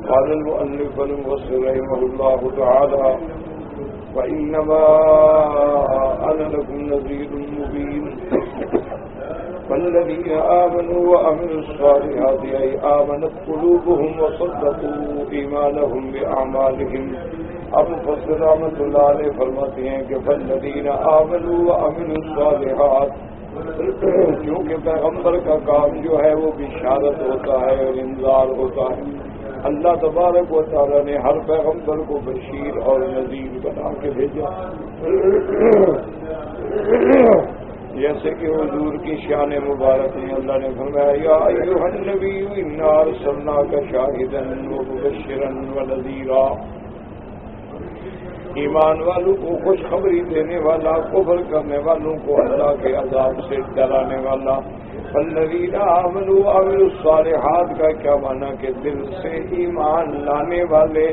قال المؤلف المفسر رحمه الله تعالى وإنما أنا لكم نذير مبين فالذين آمنوا وعملوا الصالحات أي آمنت قلوبهم وصدقوا إيمانهم بأعمالهم. اب مفسر رحمۃ اللہ علیہ فرماتے ہیں کہ فالذین آمنوا وعملوا الصالحات، کیونکہ پیغمبر کا کام جو ہے وہ بشارت ہوتا ہے اور انذار ہوتا ہے. اللہ تبارک و تعالی نے ہر پیغمبر کو بشیر اور نذیر بنا کے بھیجا. جیسے کہ حضور کی شان مبارک میں اللہ نے فرمایا یا ایھا النبی انا ارسلناک شاہدا ومبشرا ونذیرا، ایمان والوں کو خوشخبری دینے والا، کفر کرنے والوں کو اللہ کے عذاب سے ڈرانے والا. فالذین آمنوا وعملوا الصالحات کا کیا معنی کہ دل سے ایمان لانے والے،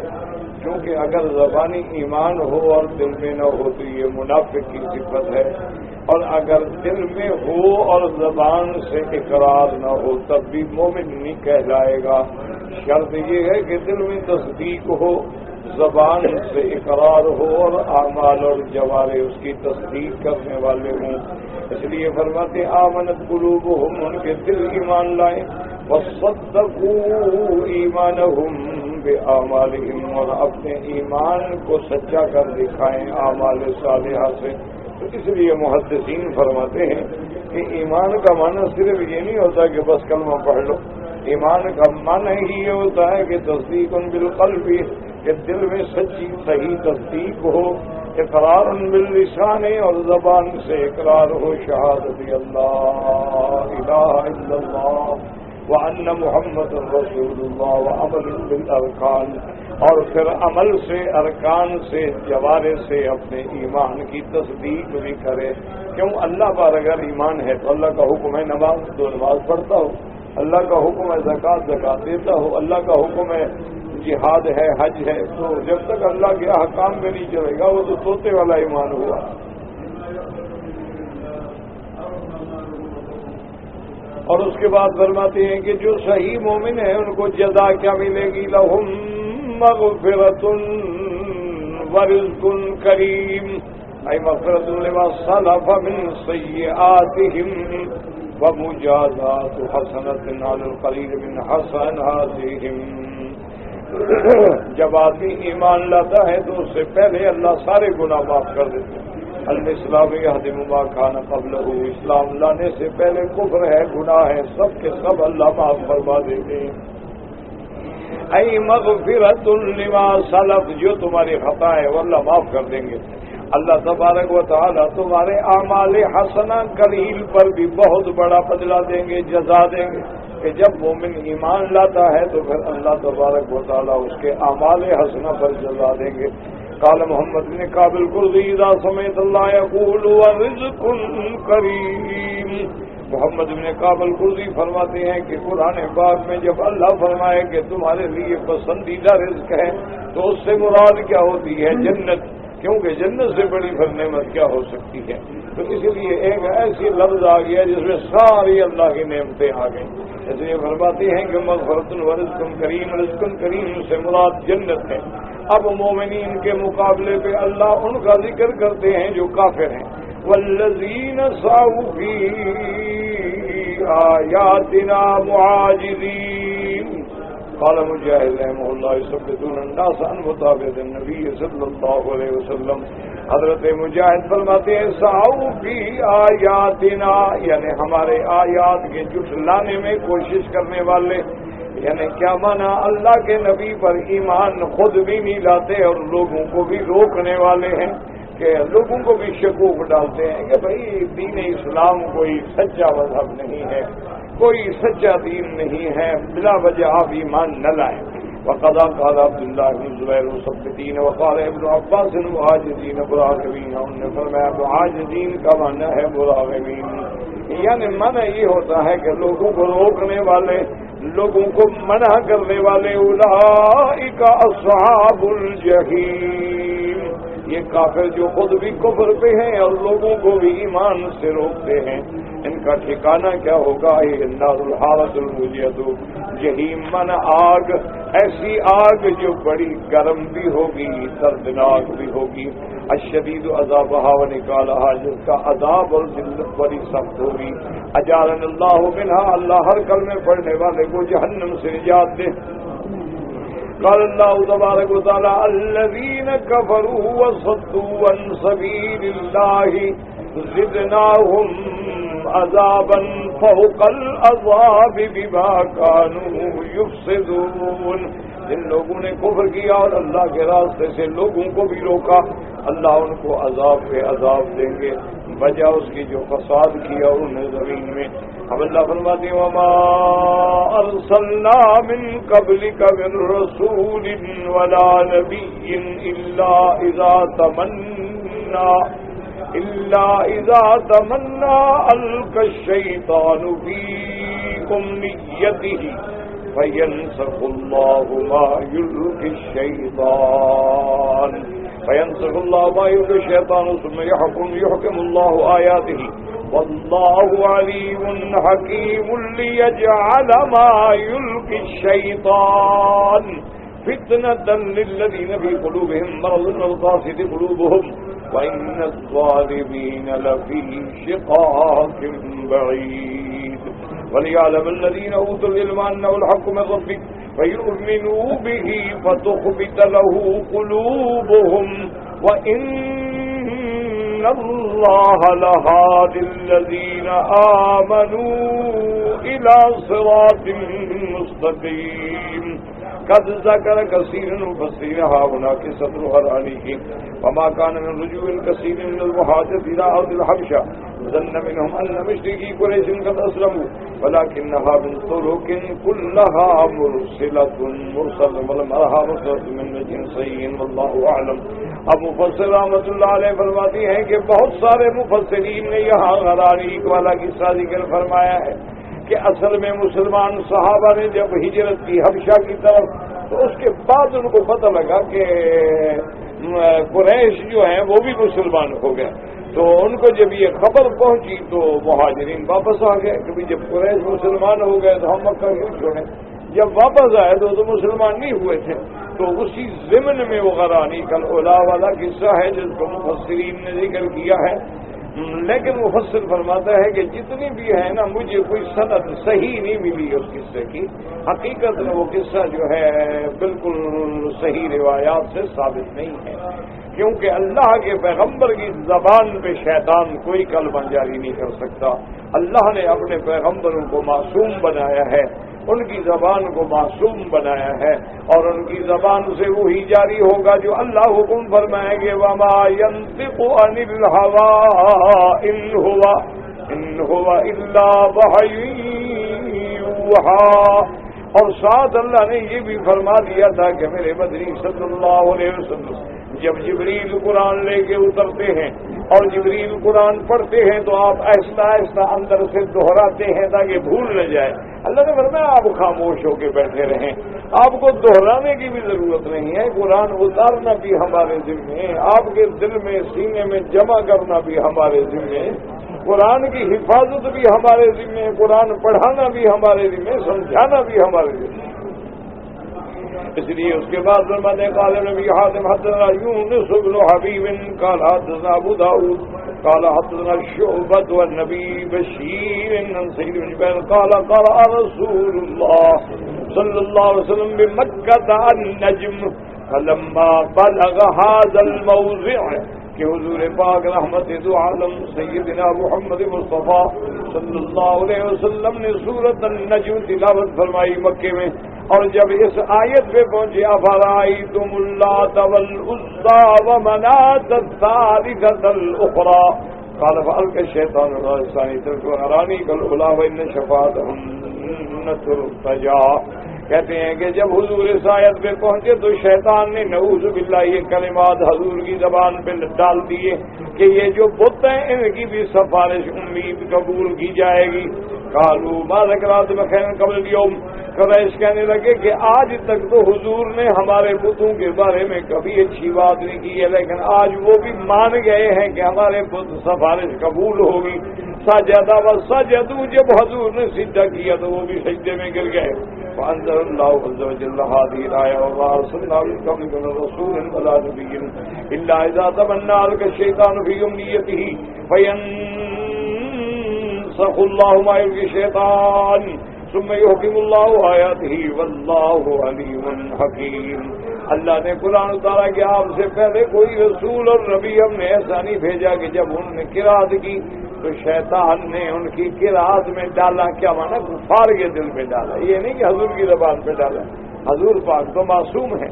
کیونکہ اگر زبانی ایمان ہو اور دل میں نہ ہو تو یہ منافق کی صفت ہے، اور اگر دل میں ہو اور زبان سے اقرار نہ ہو تب بھی مومن نہیں کہلائے گا. شرط یہ ہے کہ دل میں تصدیق ہو، زبان سے اقرار ہو اور اعمال اور جوارح اس کی تصدیق کرنے والے ہوں. اس لیے فرماتے آمنت قلوبہم، ان کے دل ایمان لائیں، وصدقوا ایمانہم بأعمالہم، اور اپنے ایمان کو سچا کر دکھائیں اعمال صالحہ سے. تو اس لیے محدثین فرماتے ہیں کہ ایمان کا معنی صرف یہ نہیں ہوتا کہ بس کلمہ پڑھ لو. ایمان کا معنی ہی یہ ہوتا ہے کہ تصدیق بالقلب، کہ دل میں سچی صحیح تصدیق ہو، اقرار باللسان، اور زبان سے اقرار ہو شہادت اللہ الہ الا اللہ وان محمد رسول اللہ، وعمل بالارکان، اور پھر عمل سے، ارکان سے، جوارح سے اپنے ایمان کی تصدیق بھی کرے. کیوں؟ اللہ پر اگر ایمان ہے تو اللہ کا حکم ہے نماز تو نماز پڑھتا ہو، اللہ کا حکم ہے زکوٰۃ دیتا ہو، اللہ کا حکم ہے جہاد ہے، حج ہے. تو جب تک اللہ کے احکام میں نہیں چلے گا وہ تو طوطے والا ایمان ہوا. اور اس کے بعد فرماتے ہیں کہ جو صحیح مومن ہے ان کو جزا کیا ملے گی؟ لہم مغفرۃ ورزق کریم، ای مغفرۃ لما سلف من سیئاتہم ومجازات حسنۃ علی القلیل من حسناتہم. جب آدمی ایمان لاتا ہے تو اس سے پہلے اللہ سارے گناہ معاف کر دیتے ہیں. الاسلام یہدم ما کان قبلہ، اسلام لانے سے پہلے کفر ہے، گناہ ہے، سب کے سب اللہ معاف فرما دیتے ہیں. ای مغفرۃ لما سلف، جو تمہاری خطا ہے وہ اللہ معاف کر دیں گے. اللہ تبارک و تعالی تمہارے اعمال حسنہ قلیل پر بھی بہت بڑا بدلہ دیں گے، جزا دیں گے. کہ جب مومن ایمان لاتا ہے تو پھر اللہ تبارک و تعالی اس کے اعمال حسنہ پر جزا دیں گے. قال محمد بن کعب القرظی اذا سمعت اللہ یقول ورزق کریم، محمد بن کعب القرظی فرماتے ہیں کہ قرآن پاک میں جب اللہ فرمائے کہ تمہارے لیے پسندیدہ رزق ہے تو اس سے مراد کیا ہوتی ہے؟ جنت، کیونکہ جنت سے بڑی پھر نعمت کیا ہو سکتی ہے. تو اسی لیے ایک ایسی لفظ آ گیا جس میں ساری اللہ کی نعمتیں آ گئیں. اس لیے فرماتے ہیں کہ مغفرۃ ورزق کریم، رزق کریم سے مراد جنت ہے. اب مومنین کے مقابلے پہ اللہ ان کا ذکر کرتے ہیں جو کافر ہیں. والذین سعوا فی آیاتنا معاجزین، قال مجاہد رحمہ اللہ یثبتون الناس عن مطابقۃ النبی صلی اللہ علیہ وسلم. حضرت مجاہد فرماتے ہیں سعوا فی آیاتنا، یعنی ہمارے آیات کے جھٹلانے میں کوشش کرنے والے. یعنی کیا مانا؟ اللہ کے نبی پر ایمان خود بھی نہیں لاتے اور لوگوں کو بھی روکنے والے ہیں، کہ لوگوں کو بھی شکوک ڈالتے ہیں کہ بھائی دین اسلام کوئی سچا مذہب نہیں ہے، کوئی سچا دین نہیں ہے، بلا وجہ آپ ایمان نہ لائیں. وقضا قال عبداللہ بن زبیر مثبتین وقال ابن عباس معاجزین مراغبین، انہوں نے فرمایا معاجزین کا معنی ہے مراغبین، یعنی معنی یہ ہوتا ہے کہ لوگوں کو روکنے والے، لوگوں کو منع کرنے والے. اولئک اصحاب الجحیم، یہ کافر جو خود بھی کفر پہ ہیں اور لوگوں کو بھی ایمان سے روکتے ہیں، ان کا ٹھکانہ کیا ہوگا؟ یہ النار الحارۃ الموجیۃ، جہیم من آگ، ایسی آگ جو بڑی گرم بھی ہوگی دردناک بھی ہوگی، الشدید عذابها ونکالها، جس کا عذاب اور ذلت بڑی سخت ہوگی، اجارن اللہ منها، اللہ ہر کلمے پڑھنے والے کو جہنم سے نجات دے۔ قال اللہ تبارک و تعالی الذین کفروا وصدوا عن سبیل اللہ زدناهم عذابا فوق العذاب بما كانوا يفسدون، جن لوگوں نے کفر کیا اور اللہ کے راستے سے لوگوں کو بھی روکا، اللہ ان کو عذاب پہ عذاب دیں گے وجہ اس کی جو فساد کیا انہوں نے زمین میں۔ اب اللہ فرماتے ہیں وما ارسلنا من قبلک من رسول ولا نبی الا اذا تمنا القى الشیطان فی امنیته فینسخ اللہ ما یلقی الشیطان ثم يحكم الله آياته والله عليم حكيم ليجعل ما يلقي الشيطان فتنة للذين في قلوبهم مرض والقاسية قلوبهم وإن الظالمين لفي شقاق بعيد وليعلم الذين أوتوا العلم أنه الحق من ربك فيؤمنوا به فتخبت له قلوبهم وإن الله لهادي الذين آمنوا إلى صراط مستقيم۔ قد ذكر كثير المفسرين هنا قصة الغرانيق وما كان من رجوع كثير من المهاجرين إلى أرض الحبشة ظن منهم أن مشركي قريش قد أسلموا ولكنها من طرق كلها مرسلة من جنسين والله أعلم۔ اب مفسر رحمۃ اللہ علیہ فرماتی ہیں کہ بہت سارے مفسرین نے یہاں غرانیق والا قصہ ذکر فرمایا ہے کہ اصل میں مسلمان صحابہ نے جب ہجرت کی حبشہ کی طرف تو اس کے بعد ان کو پتہ لگا کہ قریش جو ہیں وہ بھی مسلمان ہو گئے، تو ان کو جب یہ خبر پہنچی تو مہاجرین واپس آ گئے کہ جب قریش مسلمان ہو گئے تو ہم مکہ کیوں چھوڑیں۔ جب واپس آئے تو مسلمان نہیں ہوئے تھے، تو اسی ضمن میں وہ غرانیق الاولیٰ والا قصہ ہے جس کو مفسرین نے ذکر کیا ہے۔ لیکن مفسر فرماتا ہے کہ جتنی بھی ہے نا مجھے کوئی سند صحیح نہیں ملی اس قصے کی، حقیقت میں وہ قصہ جو ہے بالکل صحیح روایات سے ثابت نہیں ہے، کیونکہ اللہ کے پیغمبر کی زبان پہ شیطان کوئی کلمہ جاری نہیں کر سکتا۔ اللہ نے اپنے پیغمبروں کو معصوم بنایا ہے، ان کی زبان کو معصوم بنایا ہے، اور ان کی زبان سے وہی جاری ہوگا جو اللہ حکم فرمائیں گے وما ينطق عن الهوى ان هو الا وحی یوحى۔ اور ساتھ اللہ نے یہ بھی فرما دیا تھا کہ میرے مدنی صلی اللہ علیہ وسلم جب جبریل قرآن لے کے اترتے ہیں اور جبریل قرآن پڑھتے ہیں تو آپ آہستہ آہستہ اندر سے دہراتے ہیں تاکہ بھول نہ جائے۔ اللہ نے فرمایا آپ خاموش ہو کے بیٹھے رہیں، آپ کو دہرانے کی بھی ضرورت نہیں ہے، قرآن اتارنا بھی ہمارے ذمے ہے، آپ کے دل میں سینے میں جمع کرنا بھی ہمارے ذمے ہے، قرآن کی حفاظت بھی ہمارے ذمے ہے، قرآن پڑھانا بھی ہمارے ذمے، سمجھانا بھی ہمارے ذمے۔ اس لیے اس کے بعد فرماتے ہیں قال نبی حاتم حدثنا یونس بن حبیب قال حدثنا ابو داؤد قال حدثنا شعبۃ والنبی بشیر عن سعید بن جبیر قال قرأ رسول اللہ صلی اللہ علیہ وسلم بمکہ النجم فلما بلغ هذا الموضع کہ حضور پاک رحمت دو عالم سیدنا محمد مصطفیٰ صلی اللہ علیہ وسلم نے سورۃ النجم تلاوت فرمائی مکے میں، اور جب اس آیت پہ پہنچے افرأیتم اللات والعزی ومناة الثالثة الأخرى قال فألقى الشیطان الرجیم تلك غرانیق الاولیٰ وإن شفاعتهن ترتجى۔ کہتے ہیں کہ جب حضور اس آیت پہ پہنچے تو شیطان نے نعوذ باللہ یہ کلمات حضور کی زبان پہ ڈال دیے کہ یہ جو بت ہیں ان کی بھی سفارش امید قبول کی جائے گی۔ قالوا ما ذکرات بخیر قبل اليوم، قریش کہنے لگے کہ آج تک تو حضور نے ہمارے بتوں کے بارے میں کبھی اچھی بات نہیں کی ہے، لیکن آج وہ بھی مان گئے ہیں کہ ہمارے بت سفارش قبول ہوگی، سجدہ وسجدوا، جب حضور نے سجدہ کیا تو وہ بھی سجدے میں گر گئے. فانزل اللہ عز وجل هذه الآية وما أرسلنا من قبلك من رسول ولا نبي إلا إذا تمنى ألقى الشيطان في أمنيته فينسخ الله ما يلقي الشيطان ثم يحكم الله آياته والله عليم حكيم. اللہ نے قرآن اتارا کہ آپ سے پہلے کوئی رسول اور نبی ہم نے ایسا نہیں بھیجا کہ جب انہوں نے قرات کی تو شیطان نے ان کی قرات میں ڈالا. کیا مانا؟ کفار کے دل میں ڈالا. یہ نہیں کہ حضور کی زبان پہ ڈالا. حضور پاک تو معصوم ہے.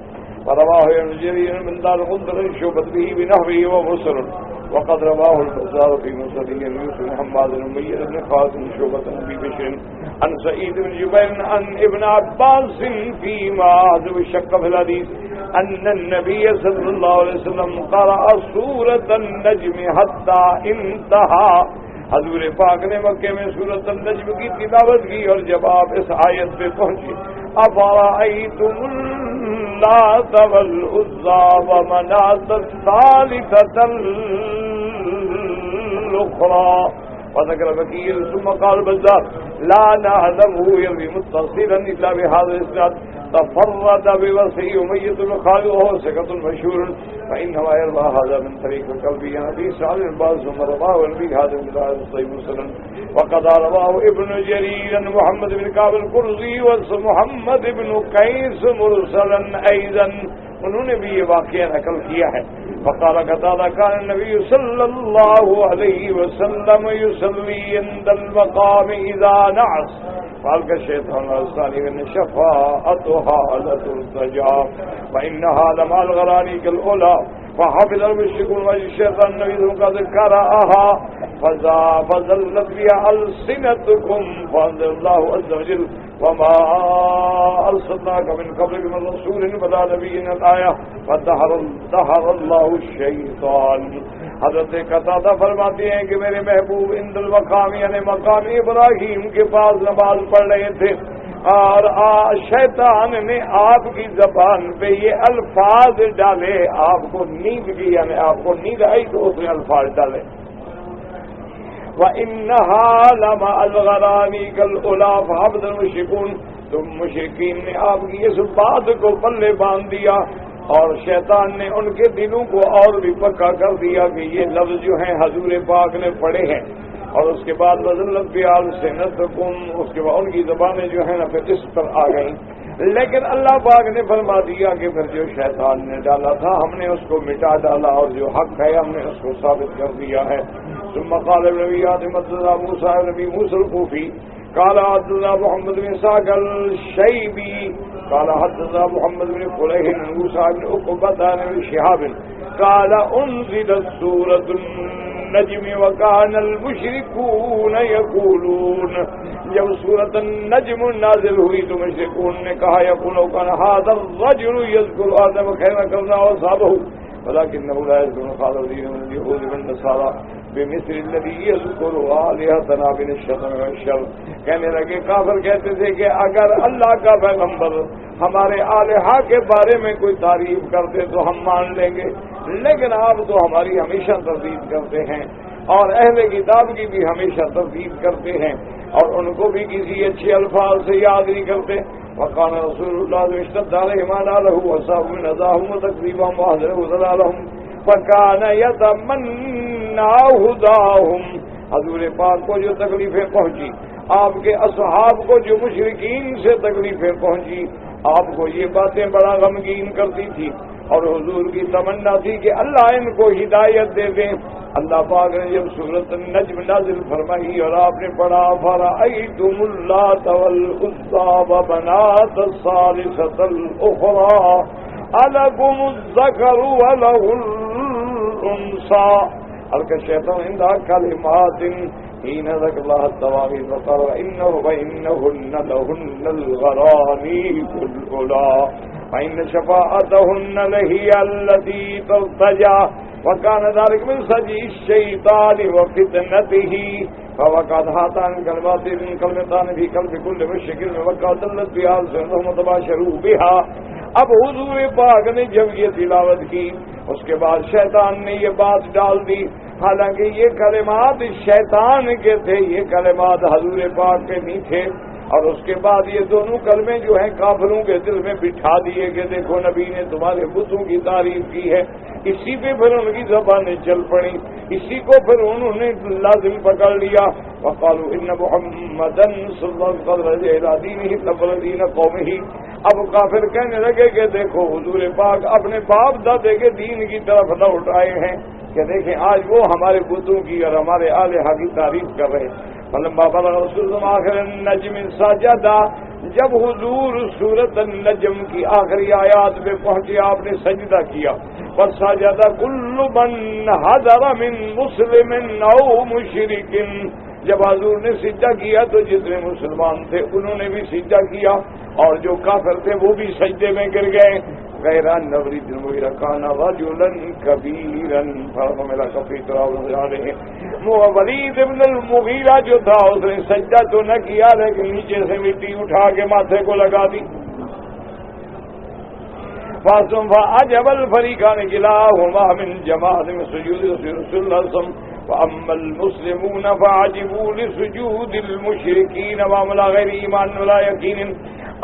رواه الجرير من دار قندر شعبت به بنحوه ومسر وقد رواه البزار في مسنده يوسف محمد بن أمية بن خالد شعبة أبي بشر عن سعيد بن جبير عن ابن عباس فيما ذو الشك في الحديث أن النبي صلى الله عليه وسلم قرأ سورة النجم حتى انتهى. حضور پاک نے مکے میں سورۃ النجم کی تلاوت کی اور جب آپ اس آیت پہ پہنچے افرأيتم اللات والعزى ومناة الثالثة الأخرى وذكر بكير ثم قال بزار لا نعلمه يروي متصلا إلا بهذا الإسناد تفرد بوصي أمية بن خالد وهو ثقة مشهور فإنما يروى هذا من طريق قلبي أبي سعد الباز ثم رواه النبي هذا من رواية صحيح مسلم وقد رواه ابن جرير محمد بن كعب القرظي ومحمد بن قيس مرسلا أيضا. انہوں نے بھی یہ واقعہ نقل کیا ہے. فقال قتادہ كان النبي صلى الله عليه وسلم يصلي عند المقام إذا نعس قال الشيطان الثاني من شفاعتها لترتجى فإنها لمع الغرانيق الأولى فحفظ المشركون والشيطان النبي قد كرهها فزلت بها ألسنتكم فأنزل الله عز وجل وما أرسلناك من قبلك من رسول ولا نبي الآية فدحر الله الشيطان. حضرت قتادہ فرماتے ہیں کہ میرے محبوب عند المقام یعنی مقام ابراہیم کے پاس نماز پڑھ رہے تھے اور شیطان نے آپ کی زبان پہ یہ الفاظ ڈالے. آپ کو نیند کی یعنی آپ کو نیند آئی تو اس نے الفاظ ڈالے وَإِنَّهَا لَمَعَ الْغَرَانِيقِ الْأُولَى فَحَفِظَ الْمُشْرِكُونَ. تم مشرکین نے آپ کی اس بات کو پلے باندھ دیا اور شیطان نے ان کے دلوں کو اور بھی پکا کر دیا کہ یہ لفظ جو ہیں حضور پاک نے پڑھے ہیں. اور اس کے بعد وزلت بیال سے نتکم اس کے بعد ان کی زبانیں جو ہیں نا پھر اس پر آ گئیں. لیکن اللہ پاک نے فرما دیا کہ پھر جو شیطان نے ڈالا تھا ہم نے اس کو مٹا ڈالا اور جو حق ہے ہم نے اس کو ثابت کر دیا ہے. ثم قال النبي حدثنا موسى بن موسى الكوفي قال حدثنا محمد بن اسحاق الشيبي قال حدثنا محمد بن فليح موسى بن عقبة بن شهاب قال انزلت سورة النجم وكان المشركون يقولون. جب سورة النجم نازل ہوئی تو مشرکون نے کہا یقولوا كان هذا الرجل يذكر آدم خيرا كرنا وصابه ولكنه لا يذكر خالد الدين من اليهود والنصارى بمثل الذي يذكر آلهتنا من الشتم والشر. کہنے لگے کافر کہتے تھے کہ اگر اللہ کا پیغمبر ہمارے آلہہ کے بارے میں کوئی تعریف کرتے تو ہم مان لیں گے لیکن آپ تو ہماری ہمیشہ تردید کرتے ہیں اور اہل کتاب کی بھی ہمیشہ تردید کرتے ہیں اور ان کو بھی کسی اچھے الفاظ سے یاد نہیں کرتے. وقال رسول اللہ اشتد علیہم له وصاب من ذاهم وتكذيبهم واهله ضلالهم فكان يتمنى هداهم. حضور پاک کو جو تکلیفیں پہنچی آپ کے اصحاب کو جو مشرکین سے تکلیفیں پہنچی آپ کو یہ باتیں بڑا غمگین کرتی تھی اور حضور کی تمنا تھی کہ اللہ ان کو ہدایت دے دیں. اللہ پاک نے جب سورۃ النجم نازل فرمائی اور آپ نے پڑھا فرأیتم اللات والعزى ومناة الثالثة الأخرى ألكم الذكر وله الأنثى ألقى الشيطان عندها كلمات حين ذكر الله التواغيث وقال إنهن لهن الغرانيق الأولى فإن شفاعتهن لهي التي ترتجى وكان ذلك من سجي الشيطان وفتنته فوقعت هاتان كلمتان في قلب كل مشرك وقعت دلت بها ألسنتهم وتباشروا بها. اب حضور پاک نے جب یہ تلاوت کی اس کے بعد شیطان نے یہ بات ڈال دی حالانکہ یہ کلمات شیطان کے تھے، یہ کلمات حضور پاک کے نہیں تھے۔ اور اس کے بعد یہ دونوں کلمے جو ہیں کافروں کے دل میں بٹھا دیے کہ دیکھو نبی نے تمہارے بتوں کی تعریف کی ہے، اسی پہ پھر ان کی زبانیں چل پڑی، اسی کو پھر انہوں نے لازم پکڑ لیا۔ وقالوا ان محمدا صلی اللہ علیہ وسلم قومه، اب کافر کہنے لگے کہ دیکھو حضور پاک اپنے باپ دادے کے دین کی طرف لوٹ آئے ہیں کہ دیکھیں آج وہ ہمارے بتوں کی اور ہمارے الہا کی تعریف کر رہے ہیں۔ فلما بلغ رسول اللہ آخر النجم سجدا، جب حضور سورۃ النجم کی آخری آیات پہ پہنچے آپ نے سجدہ کیا، فسجد کل من حضر من مسلم او مشرک، جب حضور نے سجدہ کیا تو جتنے مسلمان تھے انہوں نے بھی سجدہ کیا اور جو کافر تھے وہ بھی سجدے میں گر گئے۔ غیر نوری دن رکانا رجلا کبیرا فرملا کفیت علیہ، ولید ابن المغیرہ جو تھا اس نے سجدہ تو نہ کیا لیکن نیچے سے مٹی اٹھا کے ماتھے کو لگا دی۔ فعجب الفریقان کلاہما من جماعت من سجود رسول اللہ صلی اللہ علیہ وسلم وَأَمَّا الْمُسْلِمُونَ فَعَجِبُوا لِسُجُودِ الْمُشْرِكِينَ وَعَمْلَ غَيْرِ ایمان وَلَا یقین۔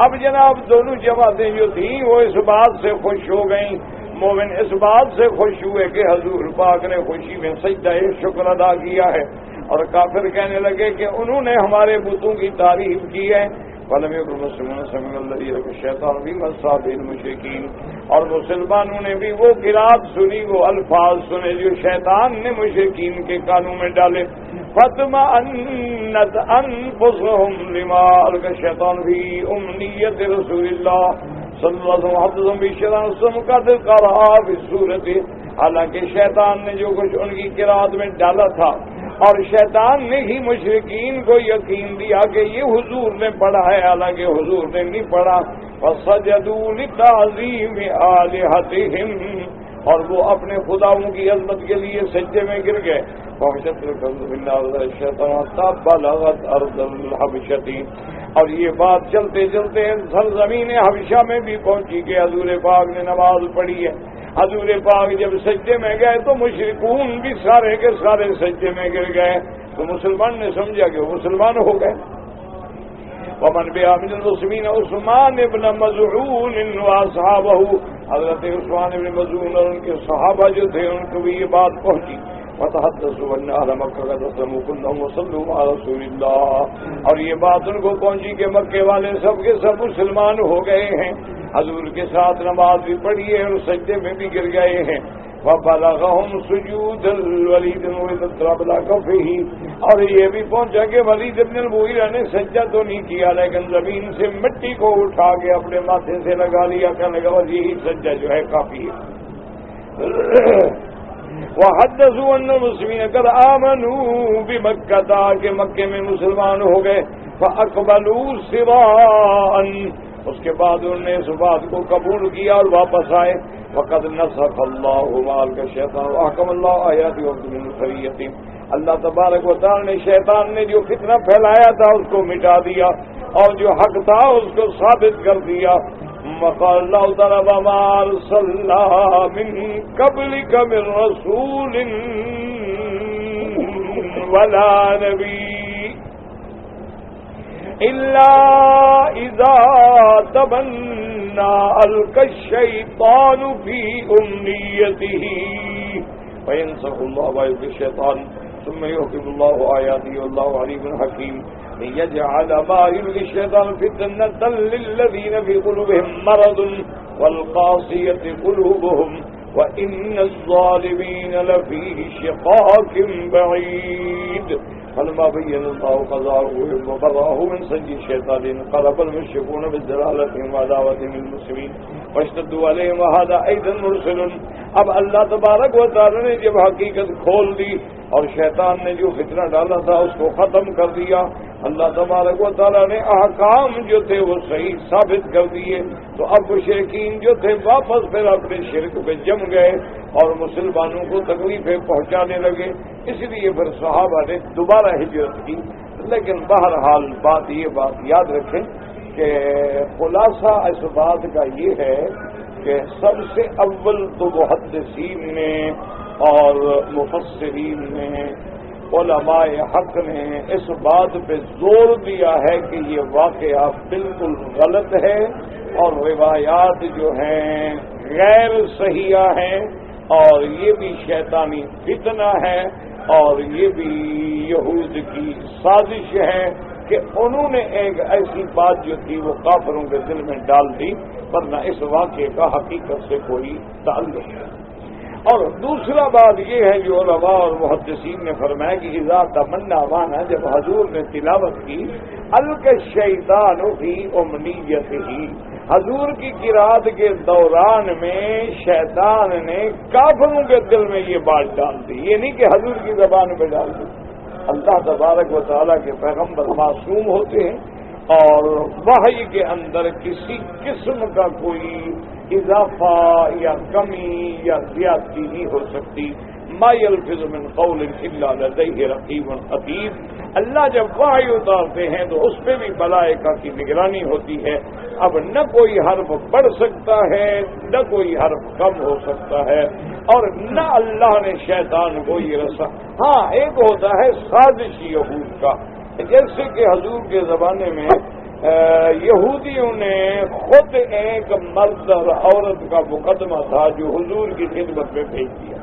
اب جناب دونوں جماعتیں جو تھیں وہ اس بات سے خوش ہو گئیں، مومن اس بات سے خوش ہوئے کہ حضور پاک نے خوشی میں سجدہ شکر ادا کیا ہے، اور کافر کہنے لگے کہ انہوں نے ہمارے بتوں کی تعریف کی ہے۔ فلم يكن المسلمون سمع الذي يلقى الشيطان بمصاب المشركين، اور مسلمانوں نے بھی وہ قرات سنی، وہ الفاظ سنے جو شیطان نے مشرکین کے کانوں میں ڈالے۔ فاطمأنت انفسهم لما القى الشيطان في امنية رسول الله صلی اللہ علیہ وسلم بشران قد قرأ في سورته، حالانکہ شیطان نے جو کچھ ان کی قرات میں ڈالا تھا اور شیطان نے ہی مشرکین کو یقین دیا کہ یہ حضور نے پڑھا ہے، حالانکہ حضور نے نہیں پڑھا۔ فسجدوا لتعظیم آلہتہم، اور وہ اپنے خداؤں کی عظمت کے لیے سجدے میں گر گئے۔ بلغت ارض الحبشتی، اور یہ بات چلتے چلتے سرزمین حبشہ میں بھی پہنچی کہ حضور پاک نے نماز پڑھی ہے۔ حضور پاک جب سجدے میں گئے تو مشرکون بھی سارے کے سارے سجدے میں گر گئے، تو مسلمان نے سمجھا کہ وہ مسلمان ہو گئے۔ ومن بها من المسلمین عثمان ابن مظعون واصحابہ، حضرت عثمان ابن مظعون اور ان کے صحابہ جو تھے ان کو بھی یہ بات پہنچی۔ وتحدثوا ان اهل مکہ قد اسلموا كلهم وصلوا مع رسول اللہ، اور یہ بات ان کو پہنچی کہ مکے والے سب کے سب مسلمان ہو گئے ہیں، حضور کے ساتھ نماز بھی پڑھی ہے اور سجدے میں بھی گر گئے ہیں۔ وبلغهم سجود الولید بن كفه، اور یہ بھی پہنچا کہ ولید بن المغیرہ نے سجدہ تو نہیں کیا لیکن زمین سے مٹی کو اٹھا کے اپنے ماتھے سے لگا لیا، کہنے لگا بس یہی سجدہ جو ہے کافی ہے۔ وحدثوا ان المسلمین قد آمنوا بمکہ، کہ مکے میں مسلمان ہو گئے۔ فاقبلوا سراعا، اس کے بعد انہوں نے اس بات کو قبول کیا اور واپس آئے۔ وقد نسخ اللہ مال کا شیطان واحکم اللہ آیات من خریت، اللہ تبارک و تعالی نے شیطان نے جو فتنہ پھیلایا تھا اس کو مٹا دیا اور جو حق تھا اس کو ثابت کر دیا۔ وقال اللہ تعالی وما ارسلنا من قبلک من رسول ولا نبی الا اذا تمنى القى الشيطان في امنيته فينسخ الله ما يلقي الشيطان ثم يحكم الله آياته والله عليم حكيم ليجعل ما يلقي الشيطان فتنة للذين في قلوبهم مرض والقاسية قلوبهم وإن الظالمين لفي شقاق بعيد۔ فلما بين الله قضاءه وبرأه من سجي الشيطان انقلب المشركون بالدلالة وعداوة للمسلمين واشتدوا عليهم وهذا أيضا مرسل۔ اب اللہ تبارک و تعالی نے جب حقیقت کھول دی اور شیطان نے جو فتنہ ڈالا تھا اس کو ختم کر دیا، اللہ تبارک و تعالی نے احکام جو تھے وہ صحیح ثابت کر دیے، تو اب مشرکین جو تھے واپس پھر اپنے شرک پہ جم گئے اور مسلمانوں کو تکلیفیں پہنچانے لگے، اس لیے پھر صحابہ نے دوبارہ ہجرت کی۔ لیکن بہرحال یہ بات یاد رکھیں کہ خلاصہ اس بات کا یہ ہے کہ سب سے اول تو محدثین نے اور مفسرین نے، علماء حق نے اس بات پہ زور دیا ہے کہ یہ واقعہ بالکل غلط ہے اور روایات جو ہیں غیر صحیحہ ہیں اور یہ بھی شیطانی فتنہ ہے اور یہ بھی یہود کی سازش ہے کہ انہوں نے ایک ایسی بات جو تھی وہ کافروں کے دل میں ڈال دی، ورنہ اس واقعے کا حقیقت سے کوئی تعلق نہیں۔ اور دوسرا بات یہ ہے جو علماء اور محدثین نے فرمایا کہ اذا تمنا وانا، جب حضور نے تلاوت کی الک الشیطان فی امنیتہ، حضور کی قرات کے دوران میں شیطان نے کافروں کے دل میں یہ بات ڈال دی، یہ نہیں کہ حضور کی زبان پہ ڈال دی۔ اللہ تبارک و تعالیٰ کے پیغمبر معصوم ہوتے ہیں اور وحی کے اندر کسی قسم کا کوئی اضافہ یا کمی یا زیادتی نہیں ہو سکتی۔ ما یلفظ من قول الا لدیہ رقیب عتید، اللہ جب وحی اتارتے ہیں تو اس پہ بھی ملائکہ کی نگرانی ہوتی ہے۔ اب نہ کوئی حرف بڑھ سکتا ہے نہ کوئی حرف کم ہو سکتا ہے، اور نہ اللہ نے شیطان کو یہ رسا۔ ہاں ایک ہوتا ہے سازش یہود کا، جیسے کہ حضور کے زمانے میں یہودیوں نے خود ایک مرد اور عورت کا مقدمہ تھا جو حضور کی خدمت میں بھیج دیا۔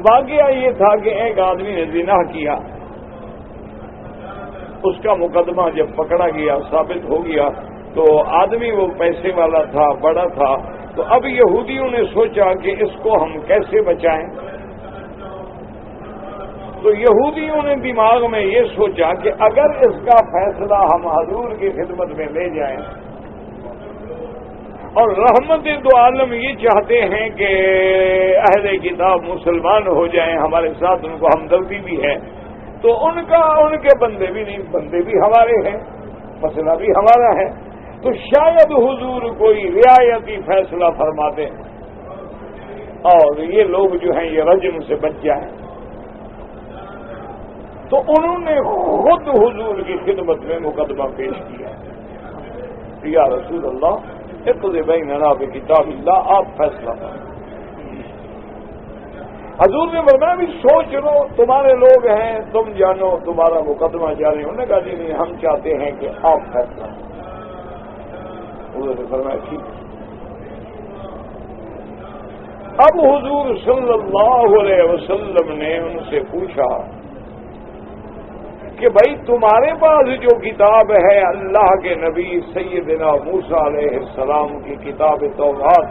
واقعہ یہ تھا کہ ایک آدمی نے زنا کیا، اس کا مقدمہ جب پکڑا گیا ثابت ہو گیا تو آدمی وہ پیسے والا تھا، بڑا تھا، تو اب یہودیوں نے سوچا کہ اس کو ہم کیسے بچائیں۔ تو یہودیوں نے دماغ میں یہ سوچا کہ اگر اس کا فیصلہ ہم حضور کی خدمت میں لے جائیں، اور رحمت دو عالم یہ چاہتے ہیں کہ اہل کتاب مسلمان ہو جائیں، ہمارے ساتھ ان کو ہمدردی بھی ہے، تو ان کے بندے بھی نہیں، بندے بھی ہمارے ہیں، مسئلہ بھی ہمارا ہے، تو شاید حضور کوئی رعایتی فیصلہ فرما دیں اور یہ لوگ جو ہیں یہ رجم سے بچ جائیں۔ تو انہوں نے خود حضور کی خدمت میں مقدمہ پیش کیا، یا رسول اللہ اقض بیننا بکتاب اللہ، آپ فیصلہ کریں۔ حضور نے فرمایا بھی سوچ لو، تمہارے لوگ ہیں، تم جانو، تمہارا مقدمہ جانے۔ انہوں نے کہا جی نہیں، ہم چاہتے ہیں کہ آپ فیصلہ کریں۔ حضور نے فرمایا ٹھیک۔ اب حضور صلی اللہ علیہ وسلم نے ان سے پوچھا کہ بھائی تمہارے پاس جو کتاب ہے اللہ کے نبی سیدنا موسیٰ علیہ السلام کی کتاب تورات،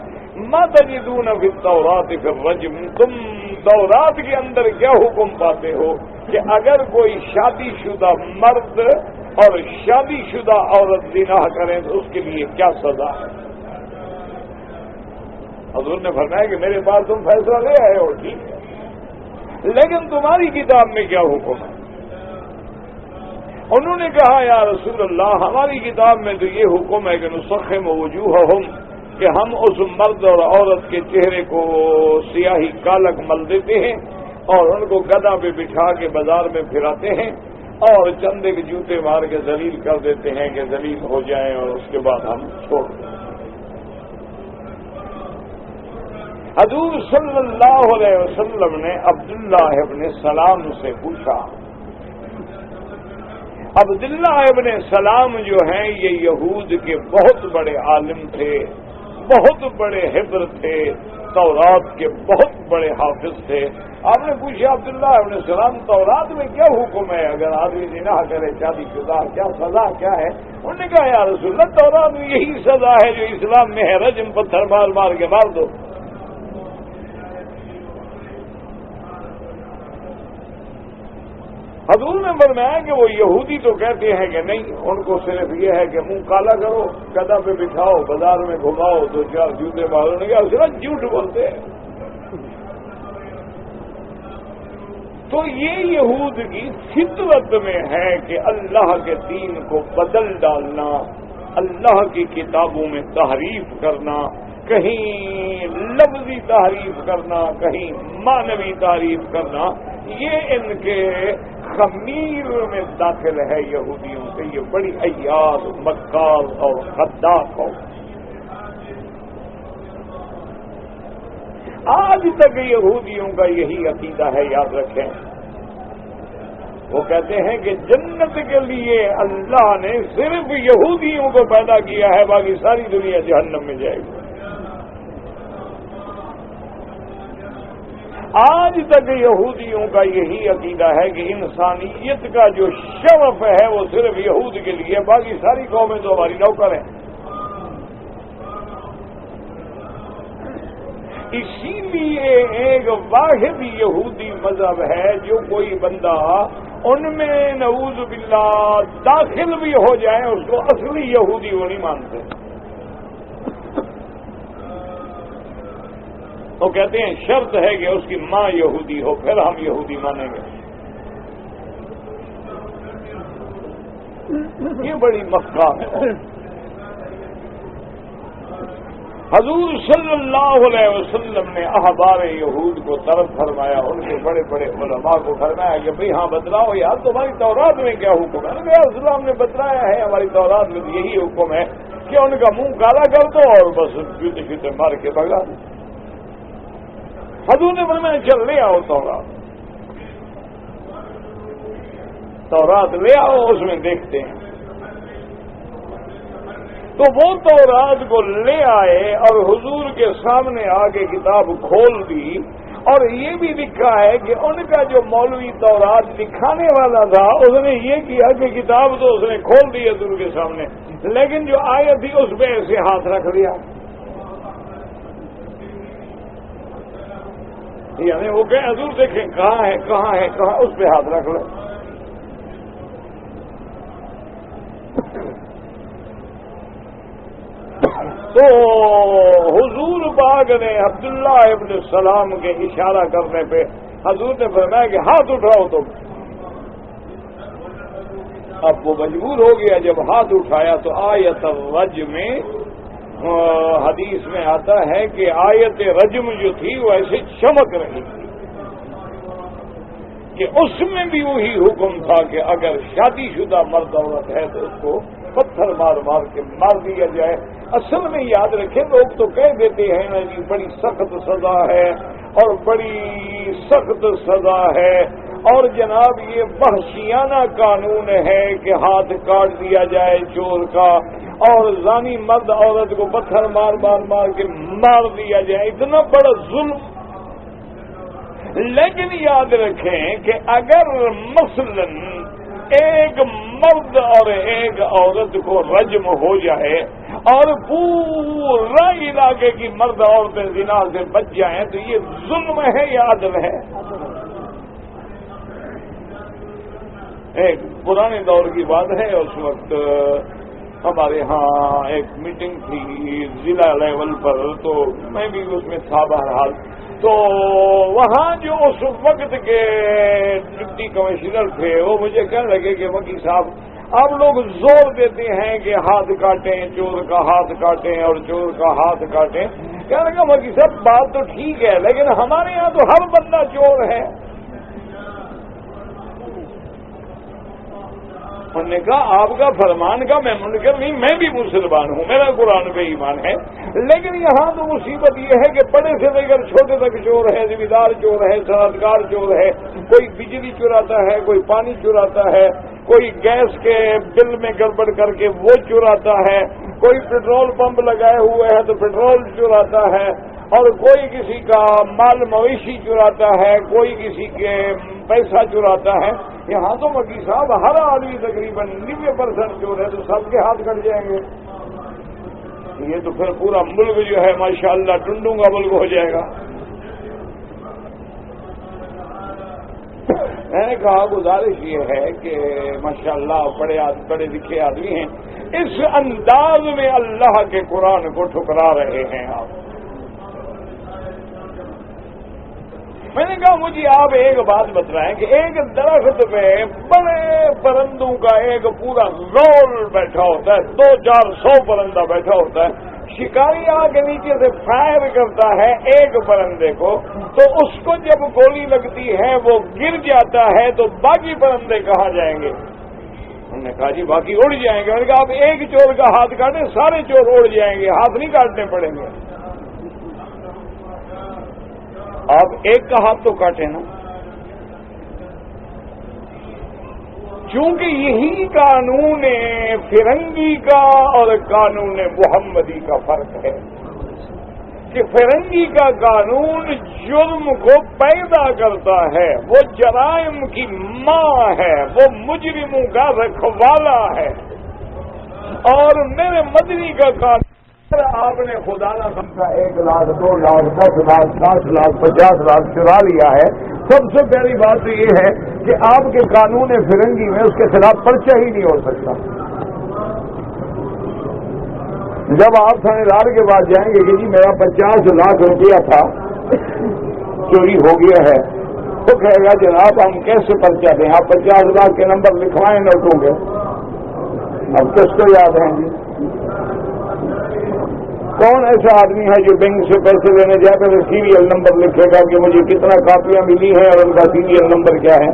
ما تجدون فی التورات فی الرجم، تم تورات کے اندر کیا حکم پاتے ہو کہ اگر کوئی شادی شدہ مرد اور شادی شدہ عورت زنا کریں تو اس کے لیے کیا سزا ہے؟ حضور نے فرمایا کہ میرے پاس تم فیصلہ لے آئے ہو، ٹھیک ہے، لیکن تمہاری کتاب میں کیا حکم ہے؟ انہوں نے کہا یا رسول اللہ ہماری کتاب میں تو یہ حکم ہے کہ نسخم وجوہہم، کہ ہم اس مرد اور عورت کے چہرے کو سیاہی کالک مل دیتے ہیں اور ان کو گدھا پہ بٹھا کے بازار میں پھراتے ہیں اور چندے کے جوتے مار کے ذلیل کر دیتے ہیں کہ ذلیل ہو جائیں اور اس کے بعد ہم چھوڑ دیں۔ حضور صلی اللہ علیہ وسلم نے عبداللہ ابن سلام سے پوچھا۔ عبداللہ ابن سلام جو ہیں یہ یہود کے بہت بڑے عالم تھے، بہت بڑے حبر تھے، تورات کے بہت بڑے حافظ تھے۔ آپ نے پوچھا عبداللہ ابن سلام تورات میں کیا حکم ہے اگر آدمی زنا کرے شادی شدہ، کیا سزا کیا ہے؟ انہوں نے کہا یا رسول اللہ تورات میں یہی سزا ہے جو اسلام میں ہے، رجم، پتھر مار مار کے مار دو۔ حضور نے فرمایا کہ وہ یہودی تو کہتے ہیں کہ نہیں، ان کو صرف یہ ہے کہ منہ کالا کرو، گدھا پہ بٹھاؤ، بازار میں گھماؤ، دو چار جوتے مارو۔ نے کہا صرف جھوٹ بولتے ہیں۔ تو یہ یہود کی فطرت میں ہے کہ اللہ کے دین کو بدل ڈالنا، اللہ کی کتابوں میں تحریف کرنا، کہیں لفظی تحریف کرنا، کہیں معنوی تحریف کرنا، یہ ان کے خمیر میں داخل ہے یہودیوں سے۔ یہ بڑی عیاذ، مکار اور غدار قوم۔ آج تک یہودیوں کا یہی عقیدہ ہے، یاد رکھیں۔ وہ کہتے ہیں کہ جنت کے لیے اللہ نے صرف یہودیوں کو پیدا کیا ہے، باقی ساری دنیا جہنم میں جائے گی۔ آج تک یہودیوں کا یہی عقیدہ ہے کہ انسانیت کا جو شرف ہے وہ صرف یہود کے لیے، باقی ساری قومیں تو ہماری نوکر ہیں۔ اسی لیے ایک واحد یہودی مذہب ہے جو کوئی بندہ ان میں نعوذ باللہ داخل بھی ہو جائے اس کو اصلی یہودی وہ نہیں مانتے۔ وہ کہتے ہیں شرط ہے کہ اس کی ماں یہودی ہو پھر ہم یہودی مانیں گے۔ یہ بڑی مکہ ہے۔ حضور صلی اللہ علیہ وسلم نے احبار یہود کو طرف فرمایا، ان کے بڑے بڑے علماء کو فرمایا کہ بھئی ہاں بتلاؤ یار تمہاری تورات میں کیا حکم ہے؟ نبی اسلام نے بتلایا ہے ہماری تورات میں یہی حکم ہے کہ ان کا منہ کالا کر دو اور بس جوتے جوتے مار کے بھگا دو۔ حضور نے فرمایا چل لے آؤ تورات لے آؤ، اس میں دیکھتے ہیں۔ تو وہ تورات کو لے آئے اور حضور کے سامنے آگے کتاب کھول دی، اور یہ بھی لکھا ہے کہ ان کا جو مولوی تورات لکھانے والا تھا اس نے یہ کیا کہ کتاب تو اس نے کھول دی حضور کے سامنے، لیکن جو آیت تھی اس پہ ایسے ہاتھ رکھ دیا، یعنی وہ کہ حضور دیکھیں کہاں ہے کہاں ہے کہاں، اس پہ ہاتھ رکھ لو۔ تو حضور پاک نے عبداللہ ابن السلام کے اشارہ کرنے پہ حضور نے فرمایا کہ ہاتھ اٹھاؤ تم۔ اب وہ مجبور ہو گیا، جب ہاتھ اٹھایا تو آیت الرجم میں حدیث میں آتا ہے کہ آیت رجم جو تھی وہ ایسے چمک رہی تھی کہ اس میں بھی وہی حکم تھا کہ اگر شادی شدہ مرد عورت ہے تو اس کو پتھر مار مار کے مار دیا جائے۔ اصل میں یاد رکھیں لوگ تو کہہ دیتے ہیں نا جی بڑی سخت سزا ہے اور بڑی سخت سزا ہے، اور جناب یہ وحشیانہ قانون ہے کہ ہاتھ کاٹ دیا جائے چور کا، اور زانی مرد عورت کو پتھر مار مار کے مار دیا جائے، اتنا بڑا ظلم۔ لیکن یاد رکھیں کہ اگر مثلا ایک مرد اور ایک عورت کو رجم ہو جائے اور پورا علاقے کی مرد عورتیں زنا سے بچ جائیں تو یہ ظلم ہے یا عدل ہے؟ ایک پرانے دور کی بات ہے، اس وقت ہمارے ہاں ایک میٹنگ تھی ضلع لیول پر، تو میں بھی اس میں تھا بہرحال، تو وہاں جو اس وقت کے ڈپٹی کمشنر تھے وہ مجھے کہنے لگے کہ وکیل صاحب آپ لوگ زور دیتے ہیں کہ ہاتھ کاٹیں، چور کا ہاتھ کاٹیں اور چور کا ہاتھ کاٹیں۔ کہنے لگا وکیل صاحب بات تو ٹھیک ہے لیکن ہمارے یہاں تو ہر بندہ چور ہے۔ انہوں نے کہا آپ کا فرمان کا میں منکر نہیں، میں بھی مسلمان ہوں، میرا قرآن پہ ایمان ہے، لیکن یہاں تو مصیبت یہ ہے کہ بڑے سے لے کر چھوٹے تک چور ہے، ذمہ دار چور ہے، صنعتکار چور ہے، کوئی بجلی چراتا ہے، کوئی پانی چراتا ہے، کوئی گیس کے بل میں گڑبڑ کر کے وہ چراتا ہے، کوئی پیٹرول پمپ لگائے ہوئے ہے تو پیٹرول چراتا ہے، اور کوئی کسی کا مال مویشی چراتا ہے، کوئی کسی کے پیسہ چراتا ہے۔ یہاں تو وکیل صاحب ہر آدمی تقریباً 90% چور ہے، تو سب کے ہاتھ کٹ جائیں گے، یہ تو پھر پورا ملک جو ہے ماشاءاللہ ٹنڈوں کا ملک ہو جائے گا۔ میں نے کہا گزارش یہ ہے کہ ماشاءاللہ بڑے لکھے آدمی ہیں، اس انداز میں اللہ کے قرآن کو ٹھکرا رہے ہیں آپ۔ میں نے کہا مجھے آپ ایک بات بتلائیں کہ ایک درخت پہ بڑے پرندوں کا ایک پورا زول بیٹھا ہوتا ہے، 200-400 پرندہ بیٹھا ہوتا ہے، شکاری آ کے نیچے سے فائر کرتا ہے ایک پرندے کو، تو اس کو جب گولی لگتی ہے وہ گر جاتا ہے تو باقی پرندے کہاں جائیں گے؟ انہوں نے کہا جی باقی اڑ جائیں گے۔ میں نے کہا آپ ایک چور کا ہاتھ کاٹیں سارے چور اڑ جائیں گے، ہاتھ نہیں کاٹنے پڑیں گے۔ آپ ایک کا ہاتھ تو کاٹے نا، چونکہ یہی قانون فرنگی کا اور قانون محمدی کا فرق ہے کہ فرنگی کا قانون جرم کو پیدا کرتا ہے، وہ جرائم کی ماں ہے، وہ مجرموں کا رکھوالا ہے، اور میرے مدنی کا قانون آپ نے خدا نہ سمجھا 1 لاکھ 2 لاکھ 10 لاکھ 60 لاکھ 50 لاکھ چرا لیا ہے، سب سے پہلی بات تو یہ ہے کہ آپ کے قانون فرنگی میں اس کے خلاف پرچہ ہی نہیں ہو سکتا۔ جب آپ تھانے کے پاس جائیں گے کہ جی میرا 50 لاکھ روپیہ تھا چوری ہو گیا ہے، تو کہے گا جناب ہم کیسے پرچہ دیں، آپ 50 لاکھ کے نمبر لکھوائیں نوٹوں کے، اب کس کو یاد ہیں جی؟ کون ایسا آدمی ہے جو بینک سے پیسے لینے جائے تو سیریل نمبر لکھے گا کہ مجھے کتنا کاپیاں ملی ہیں اور ان کا سیریل نمبر کیا ہے؟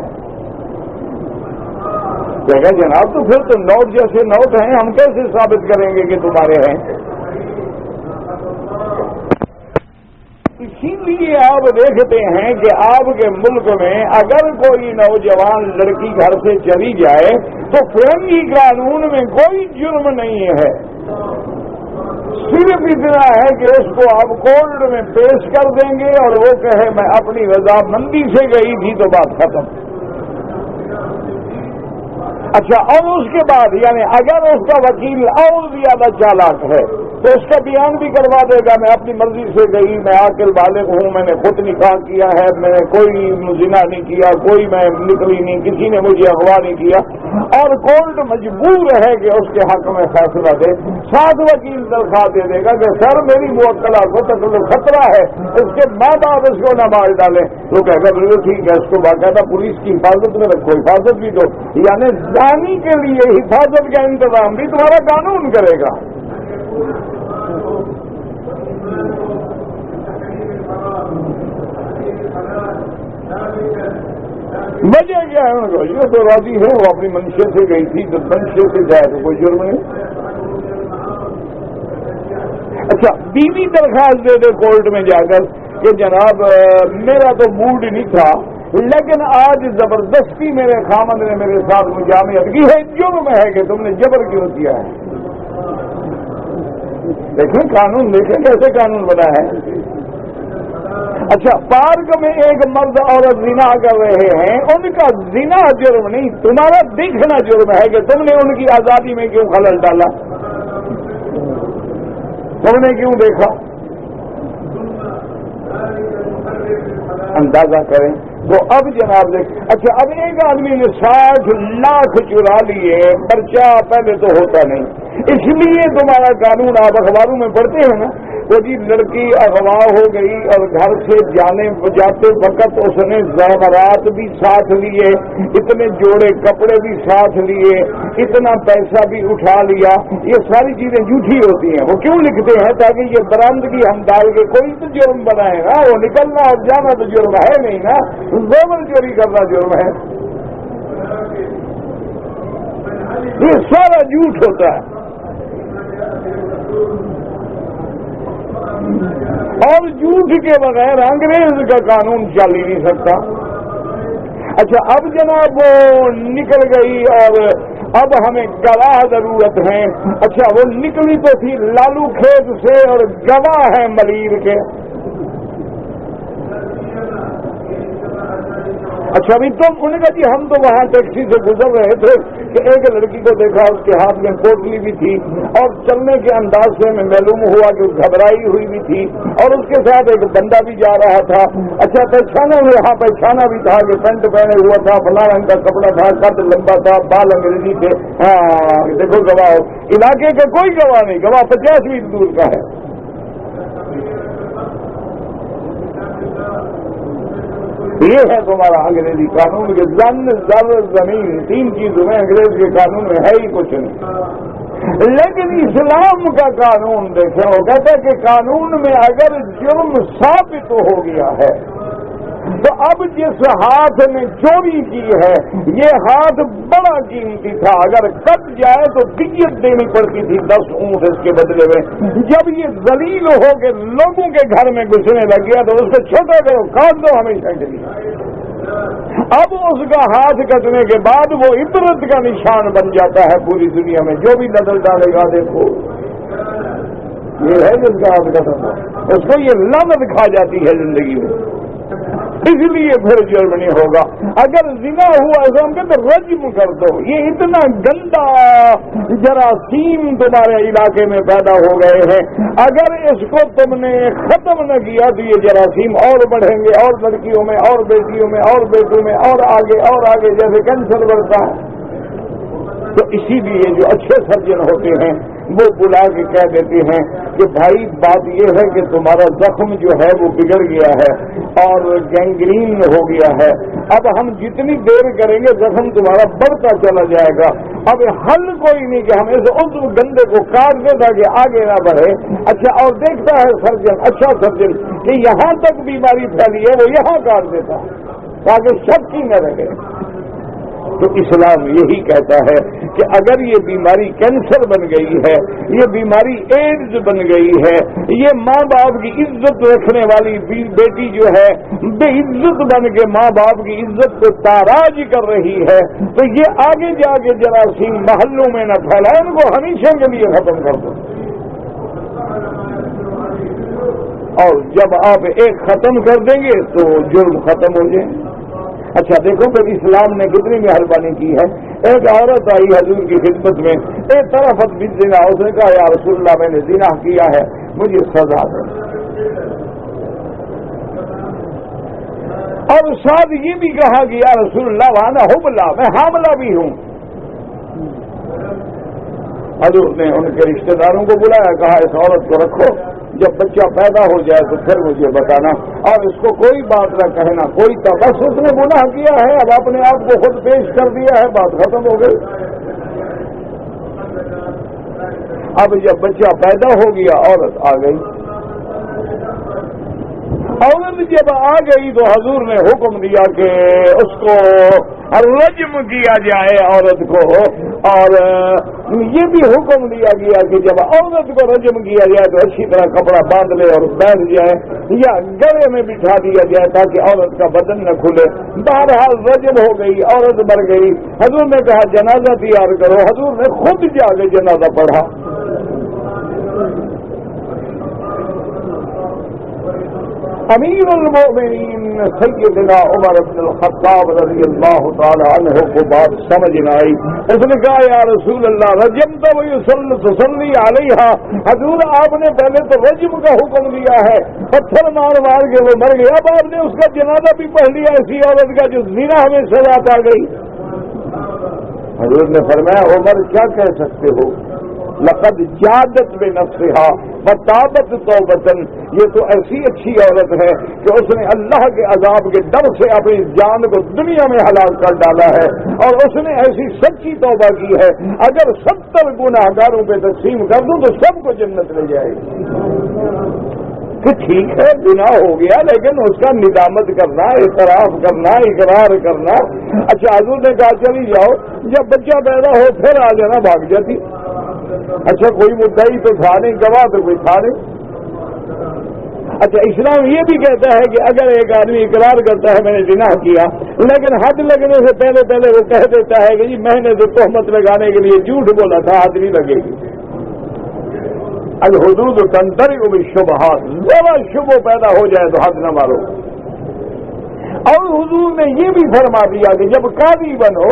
کہے گا جناب تو پھر تو نوٹ جیسے نوٹ ہیں، ہم کیسے ثابت کریں گے کہ تمہارے ہیں؟ اسی لیے آپ دیکھتے ہیں کہ آپ کے ملک میں اگر کوئی نوجوان لڑکی گھر سے چلی جائے تو فرنگی قانون میں کوئی جرم نہیں ہے، صرف اتنا ہے کہ اس کو آپ کورٹ میں پیش کر دیں گے اور وہ کہے میں اپنی رضامندی سے گئی تھی تو بات ختم۔ اچھا، اور اس کے بعد یعنی اگر اس کا وکیل اور زیادہ چالاک ہے تو اس کا بیان بھی کروا دے گا میں اپنی مرضی سے گئی، میں عاقل بالغ ہوں، میں نے خود نکاح کیا ہے، میں نے کوئی زنا نہیں کیا، کوئی میں نکلی نہیں، کسی نے مجھے اغوا نہیں کیا، اور کورٹ مجبور ہے کہ اس کے حق میں فیصلہ دے۔ ساتھ وکیل درخواست دے دے گا کہ سر میری موکلہ کو تکلیف خطرہ ہے، اس کے ماں باپ اس کو نہ مار ڈالیں، تو کہے گا بالکل ٹھیک ہے، اس کو باقاعدہ پولیس کی حفاظت میں رکھو، حفاظت بھی دو، یعنی زانی کے لیے حفاظت کا انتظام بھی تمہارا قانون کرے گا۔ وجہ کیا ہے؟ ان کو یہ تو راضی ہے، وہ اپنی منشے سے گئی تھی، جب منشے سے جائے تو کوئی جرم نہیں۔ اچھا، بیوی درخواست دے دے کورٹ میں جا کر کہ جناب میرا تو موڈ نہیں تھا لیکن آج زبردستی میرے خامند نے میرے ساتھ مجامعت کی ہے، جرم ہے کہ تم نے جبر کیوں کیا ہے؟ دیکھیں قانون، دیکھیں کیسے قانون بنا ہے۔ اچھا، پارک میں ایک مرد عورت زنا کر رہے ہیں، ان کا زنا جرم نہیں، تمہارا دیکھنا جرم ہے کہ تم نے ان کی آزادی میں کیوں خلل ڈالا، تم نے کیوں دیکھا؟ اندازہ کریں تو اب جناب دیکھ، اچھا اب ایک آدمی نے 60 لاکھ چرا لیے، پرچہ پہلے تو ہوتا نہیں، اس لیے تمہارا قانون آپ اخباروں میں پڑھتے ہیں نا، وہ جی لڑکی اغوا ہو گئی اور گھر سے جاتے وقت اس نے زیورات بھی ساتھ لیے، اتنے جوڑے کپڑے بھی ساتھ لیے، اتنا پیسہ بھی اٹھا لیا، یہ ساری چیزیں جھوٹی ہوتی ہیں۔ وہ کیوں لکھتے ہیں؟ تاکہ یہ برآمدگی ہم ڈال کے کوئی تو جرم بنائے گا، وہ نکلنا اور جانا تو جرم ہے نہیں نا، زیور چوری کرنا جرم ہے، یہ سارا جھوٹ ہوتا ہے اور جھوٹ کے بغیر انگریز کا قانون چل ہی نہیں سکتا۔ اچھا اب جناب وہ نکل گئی اور اب ہمیں گواہ ضرورت ہے۔ اچھا وہ نکلی تو تھی لالو کھیت سے اور گواہ ہیں ملیر کے۔ اچھا ابھی تم انہوں نے کہا جی ہم تو وہاں ٹیکسی سے گزر رہے تھے کہ ایک لڑکی کو دیکھا، اس کے ہاتھ میں پوٹلی بھی تھی اور چلنے کے انداز سے ہمیں معلوم ہوا کہ گھبرائی ہوئی بھی تھی اور اس کے ساتھ ایک بندہ بھی جا رہا تھا۔ اچھا پہچانا وہاں پہچانا بھی تھا کہ پینٹ پہنے ہوا تھا، فلاں رنگ کا کپڑا تھا، قد لمبا تھا، بال انگریزی تھے۔ ہاں دیکھو گواہ علاقے کا کوئی گواہ نہیں، گواہ 50 میل دور کا ہے۔ یہ ہے تمہارا انگریزی قانون کے زن زر زمین 3 چیزوں میں انگریز کے قانون میں ہے ہی کچھ نہیں، لیکن اسلام کا قانون دیکھیں، وہ کہتا ہے کہ قانون میں اگر جرم ثابت ہو گیا ہے تو اب جس ہاتھ نے چوری کی ہے یہ ہاتھ بڑا قیمتی تھا، اگر کٹ جائے تو دیت دینی پڑتی تھی 10 اونٹ اس کے بدلے میں۔ جب یہ ذلیل ہو کے لوگوں کے گھر میں گھسنے لگ گیا تو اس کو چھوٹا کرو، کاٹ دو ہمیشہ کے لیے۔ اب اس کا ہاتھ کٹنے کے بعد وہ عبرت کا نشان بن جاتا ہے پوری دنیا میں، جو بھی نظر ڈالے گا دیکھو یہ ہے جس کا ہاتھ کٹنا، اس کو یہ لعنت کھا جاتی ہے زندگی میں، اس لیے پھر جرم نہیں ہوگا۔ اگر زنا ہوا ایسا ہم کہتے رجم کر دو، یہ اتنا گندا جراثیم تمہارے علاقے میں پیدا ہو گئے ہیں، اگر اس کو تم نے ختم نہ کیا تو یہ جراثیم اور بڑھیں گے، اور لڑکیوں میں اور بیٹیوں میں اور بیٹوں میں اور آگے جیسے کینسر بڑھتا ہے۔ تو اسی لیے جو اچھے سرجن ہوتے ہیں وہ بلا کے کہہ دیتے ہیں کہ بھائی بات یہ ہے کہ تمہارا زخم جو ہے وہ بگڑ گیا ہے اور گینگرین ہو گیا ہے، اب ہم جتنی دیر کریں گے زخم تمہارا بڑھتا چلا جائے گا، اب حل کوئی نہیں کہ ہم اس عضو گندے کو کاٹ دیں تاکہ آگے نہ بڑھے۔ اچھا، اور دیکھتا ہے سرجن، اچھا سرجن کہ یہاں تک بیماری پھیلی ہے وہ یہاں کاٹ دیتا تاکہ شک ہی نہ رہے۔ تو اسلام یہی کہتا ہے کہ اگر یہ بیماری کینسر بن گئی ہے، یہ بیماری ایڈز بن گئی ہے، یہ ماں باپ کی عزت رکھنے والی بیٹی جو ہے بے عزت بن کے ماں باپ کی عزت کو تاراج کر رہی ہے، تو یہ آگے جا کے جراثیم محلوں میں نہ پھیلائے، ان کو ہمیشہ کے لیے ختم کر دو۔ اور جب آپ ایک ختم کر دیں گے تو جرم ختم ہو جائے۔ اچھا دیکھو کہ اسلام نے کتنی مہربانی کی ہے۔ ایک عورت آئی حضور کی خدمت میں، ایک طرف زنا، اس نے کہا یا رسول اللہ میں نے زنا کیا ہے، مجھے سزا دو، اور ساتھ یہ بھی کہا کہ یا رسول اللہ وانا حبلہ، میں حاملہ بھی ہوں۔ حضور نے ان کے رشتہ داروں کو بلایا، کہا اس عورت کو رکھو، جب بچہ پیدا ہو جائے تو پھر مجھے بتانا، اور اس کو کوئی بات نہ کہنا، کوئی بس اس نے گناہ کیا ہے، اب اپنے آپ کو خود پیش کر دیا ہے، بات ختم ہو گئی۔ اب جب بچہ پیدا ہو گیا عورت آ گئی، عورت جب آ گئی تو حضور نے حکم دیا کہ اس کو رجم کیا جائے عورت کو، اور یہ بھی حکم دیا گیا کہ جب عورت کو رجم کیا جائے تو اچھی طرح کپڑا باندھ لے اور بیٹھ جائے یا گلے میں بٹھا دیا جائے تاکہ عورت کا بدن نہ کھلے۔ بہرحال رجم ہو گئی، عورت مر گئی۔ حضور نے کہا جنازہ تیار کرو، حضور نے خود جا کے جنازہ پڑھا۔ امیر المومنین سیدنا عمر بن الخطاب رضی اللہ تعالی عنہ کو بات سمجھ نہ آئی، اس نے کہا یا رسول اللہ رجمت تصلی علیہا، حضور آپ نے پہلے تو رجم کا حکم دیا ہے، پتھر مار مار کے وہ مر گیا، اب آپ نے اس کا جنازہ بھی پڑھ لیا ایسی عورت کا جو زنا ہمیں سزا پا گئی۔ حضور نے فرمایا عمر کیا کہہ سکتے ہو، لقد جادت بنفسها وتابت توبۃ، یہ تو ایسی اچھی عورت ہے کہ اس نے اللہ کے عذاب کے ڈر سے اپنی جان کو دنیا میں حلال کر ڈالا ہے، اور اس نے ایسی سچی توبہ کی ہے، اگر 70 گناہگاروں پہ تقسیم کر دوں تو سب کو جنت لے جائے گی۔ کہ ٹھیک ہے گناہ ہو گیا لیکن اس کا ندامت کرنا، اعتراف کرنا، اقرار کرنا۔ اچھا حضور نے کہا چلی جاؤ، جب بچہ پیدا ہو پھر آ جانا، بھاگ جاتی۔ اچھا کوئی مدعی تو تھا نہیں، گواہ تو کوئی تھا نہیں۔ اچھا اسلام یہ بھی کہتا ہے کہ اگر ایک آدمی اقرار کرتا ہے میں نے زنا کیا، لیکن حد لگنے سے پہلے وہ کہہ دیتا ہے کہ جی میں نے تو تہمت لگانے کے لیے جھوٹ بولا تھا، حد نہیں لگے گی۔ الحدود تنطرق بالشبہات، ذرا شبہ پیدا ہو جائے تو حد نہ مارو۔ اور حضور نے یہ بھی فرما دیا کہ جب قاضی بنو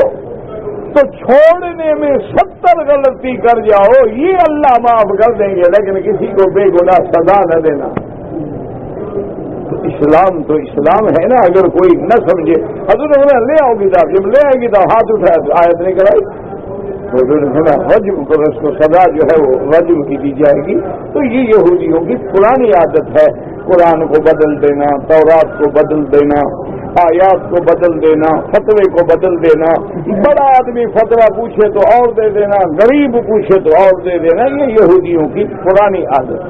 تو چھوڑنے میں 70 غلطی کر جاؤ، یہ اللہ معاف کر دیں گے، لیکن کسی کو بے گناہ سزا نہ دینا۔ تو اسلام ہے نا، اگر کوئی نہ سمجھے، حضور نے لے آؤ کتاب، جب لے آئے کتاب ہاتھ اٹھایا تو آیت نہیں کرائی، حضور نے رجم کو اس کو سزا جو ہے وہ رجم کی دی جائے گی۔ تو یہ یہودیوں کی پرانی عادت ہے، قرآن کو بدل دینا، تورات کو بدل دینا، آیات کو بدل دینا، فتوے کو بدل دینا، بڑا آدمی فتویٰ پوچھے تو اور دے دینا، غریب پوچھے تو اور دے دینا، یہ یہودیوں کی پرانی عادت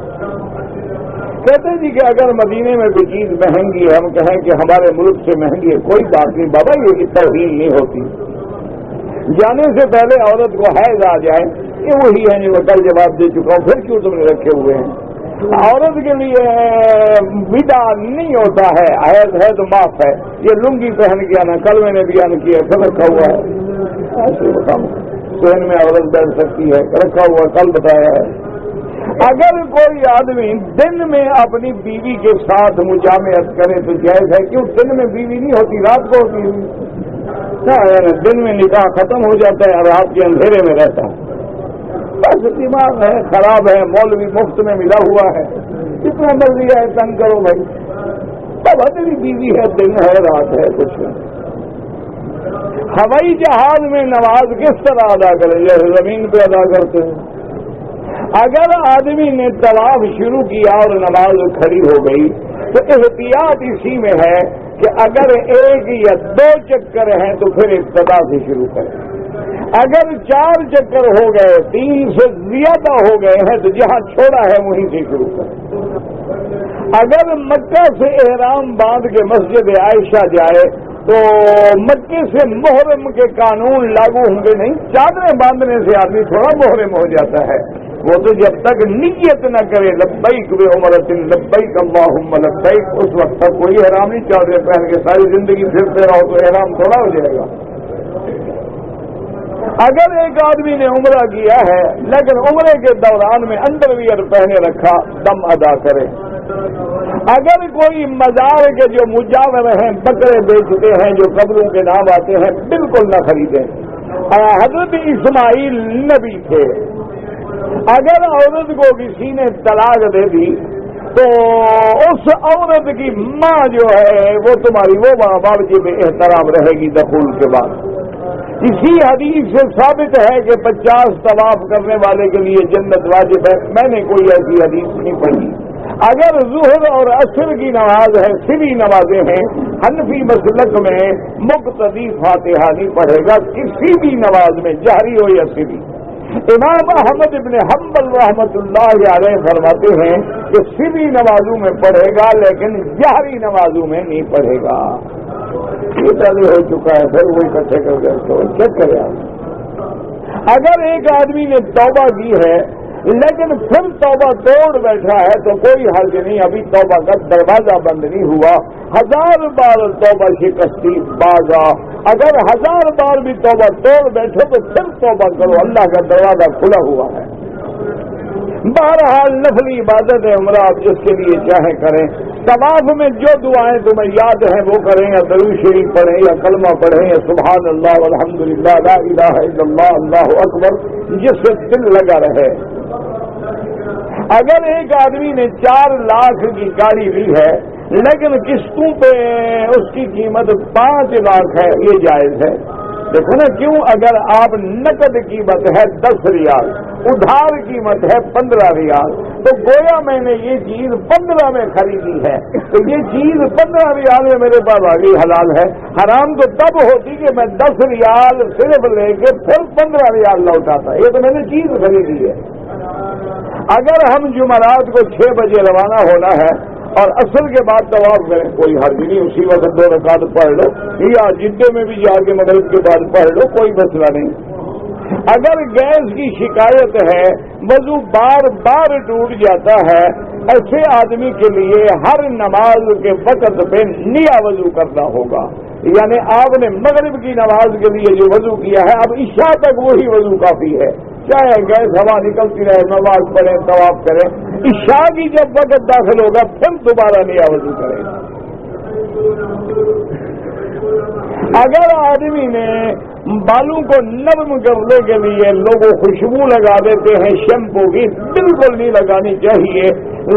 کہتے ہیں جی کہ اگر مدینے میں کوئی چیز مہنگی ہے، ہم کہیں کہ ہمارے ملک سے مہنگی ہے، کوئی بات نہیں بابا، یہ توہین نہیں ہوتی۔ جانے سے پہلے عورت کو حیض آ جائے، یہ وہی ہے جو میں کل جواب دے چکا ہوں، پھر کیوں تم نے رکھے ہوئے ہیں؟ عورت کے لیے ودا نہیں ہوتا ہے، حیض ہے تو معاف ہے، یہ لنگی پہن کے آنا، کل میں نے بیان کیا پھر رکھا ہوا ہے، ایسے بتاؤں ذہن میں عورت بیٹھ سکتی ہے، رکھا ہوا کل بتایا ہے۔ اگر کوئی آدمی دن میں اپنی بیوی کے ساتھ مجامعت کرے تو جائز ہے، کیوں دن میں بیوی نہیں ہوتی، رات کو ہوتی ہے، دن میں نکاح ختم ہو جاتا ہے اور رات کے اندھیرے میں رہتا ہے۔ بس دماغ ہے خراب ہے، مولوی مفت میں ملا ہوا ہے، جتنا مرضی ہے تنگ کرو بھائی، تب ادری بیوی ہے، دن ہے رات ہے، کچھ نہیں۔ ہوائی جہاز میں نماز کس طرح ادا کرے، جیسے زمین پہ ادا کرتے ہیں۔ اگر آدمی نے طواف شروع کیا اور نماز کھڑی ہو گئی تو احتیاط اسی میں ہے کہ اگر ایک یا دو چکر ہیں تو پھر ابتدا سے شروع کریں، اگر 4 چکر ہو گئے، 3 سے زیادہ ہو گئے ہیں تو جہاں چھوڑا ہے وہیں سے شروع کریں۔ اگر مکہ سے احرام باندھ کے مسجد عائشہ جائے تو مکے سے محرم کے قانون لاگو ہوں گے نہیں، چادریں باندھنے سے آدمی تھوڑا محرم ہو جاتا ہے، وہ تو جب تک نیت نہ کرے لبیک بعمرۃ لبیک اللہم لبیک، اس وقت تک کوئی احرام نہیں، چادریں پہن کے ساری زندگی پھرتے رہو تو احرام تھوڑا ہو جائے گا۔ اگر ایک آدمی نے عمرہ کیا ہے لیکن عمرے کے دوران میں انڈر ویئر پہنے رکھا، دم ادا کرے۔ اگر کوئی مزار کے جو مجاور ہیں، بکرے بیچتے ہیں جو قبروں کے نام آتے ہیں، بالکل نہ خریدیں۔ حضرت اسماعیل نبی تھے، اگر عورت کو کسی نے طلاق دے دی تو اس عورت کی ماں جو ہے وہ تمہاری وہ ماں واجب احترام رہے گی دخول کے بعد۔ اسی حدیث سے ثابت ہے کہ 50 طواف کرنے والے کے لیے جنت واجب ہے، میں نے کوئی ایسی حدیث نہیں پڑھی۔ اگر ظہر اور عصر کی نماز ہے، سری نمازیں ہیں، حنفی مسلک میں مقتدی فاتحہ نہیں پڑھے گا کسی بھی نماز میں، جہری ہو یا سری۔ امام احمد ابن حنبل رحمۃ اللہ علیہ فرماتے ہیں کہ سری نمازوں میں پڑھے گا لیکن جہری نمازوں میں نہیں پڑھے گا۔ یہ پہلے ہو چکا ہے، پھر وہ اکٹھے کر کے تو چیک کرے آپ۔ اگر ایک آدمی نے توبہ کی ہے لیکن پھر توبہ توڑ بیٹھا ہے تو کوئی حرج نہیں، ابھی توبہ کا دروازہ بند نہیں ہوا، 1000 بار توبہ شکستی بازا، اگر 1000 بار بھی توبہ توڑ بیٹھے تو پھر توبہ کرو، اللہ کا دروازہ کھلا ہوا ہے۔ بہرحال نفلی عبادت ہے عمرہ، آپ جس کے لیے چاہیں کریں۔ طواف میں جو دعائیں تمہیں یاد ہیں وہ کریں، یا درود شریف پڑھیں یا کلمہ پڑھیں یا سبحان اللہ والحمدللہ لا الہ الا اللہ اللہ اکبر، جس سے دل لگا رہے۔ اگر ایک آدمی نے 4 لاکھ کی گاڑی لی ہے لیکن قسطوں پہ اس کی قیمت 5 لاکھ ہے، یہ جائز ہے؟ دیکھو نا کیوں، اگر آپ نقد قیمت ہے 10 ریال، ادھار قیمت ہے 15 ریال، تو گویا میں نے یہ چیز 15 میں خریدی ہے، تو یہ چیز 15 ریال میں میرے پاس آ گئی، حلال ہے۔ حرام تو تب ہوتی کہ میں 10 ریال صرف لے کے پھر 15 ریال لوٹاتا، یہ تو میں نے چیز خریدی ہے۔ اگر ہم جمعرات کو 6 بجے روانہ ہونا ہے اور عصر کے بعد طواف کریں، کوئی حرج نہیں، اسی وقت 2 رکعت پڑھ لو، یا جدے میں بھی جا کے مغرب کے بعد پڑھ لو، کوئی مسئلہ نہیں۔ اگر گیس کی شکایت ہے، وضو بار بار ٹوٹ جاتا ہے، ایسے آدمی کے لیے ہر نماز کے وقت پہ نیا وضو کرنا ہوگا، یعنی آپ نے مغرب کی نماز کے لیے جو وضو کیا ہے اب عشاء تک وہی وضو کافی ہے، چاہے گیس ہوا نکلتی رہے، نماز پڑھیں طواف کریں، عشاء کی جب وقت داخل ہوگا پھر دوبارہ نیا وضو کریں۔ اگر آدمی نے بالوں کو نرم کرنے کے لیے لوگ خوشبو لگا دیتے ہیں شیمپو کی، بالکل نہیں لگانی چاہیے،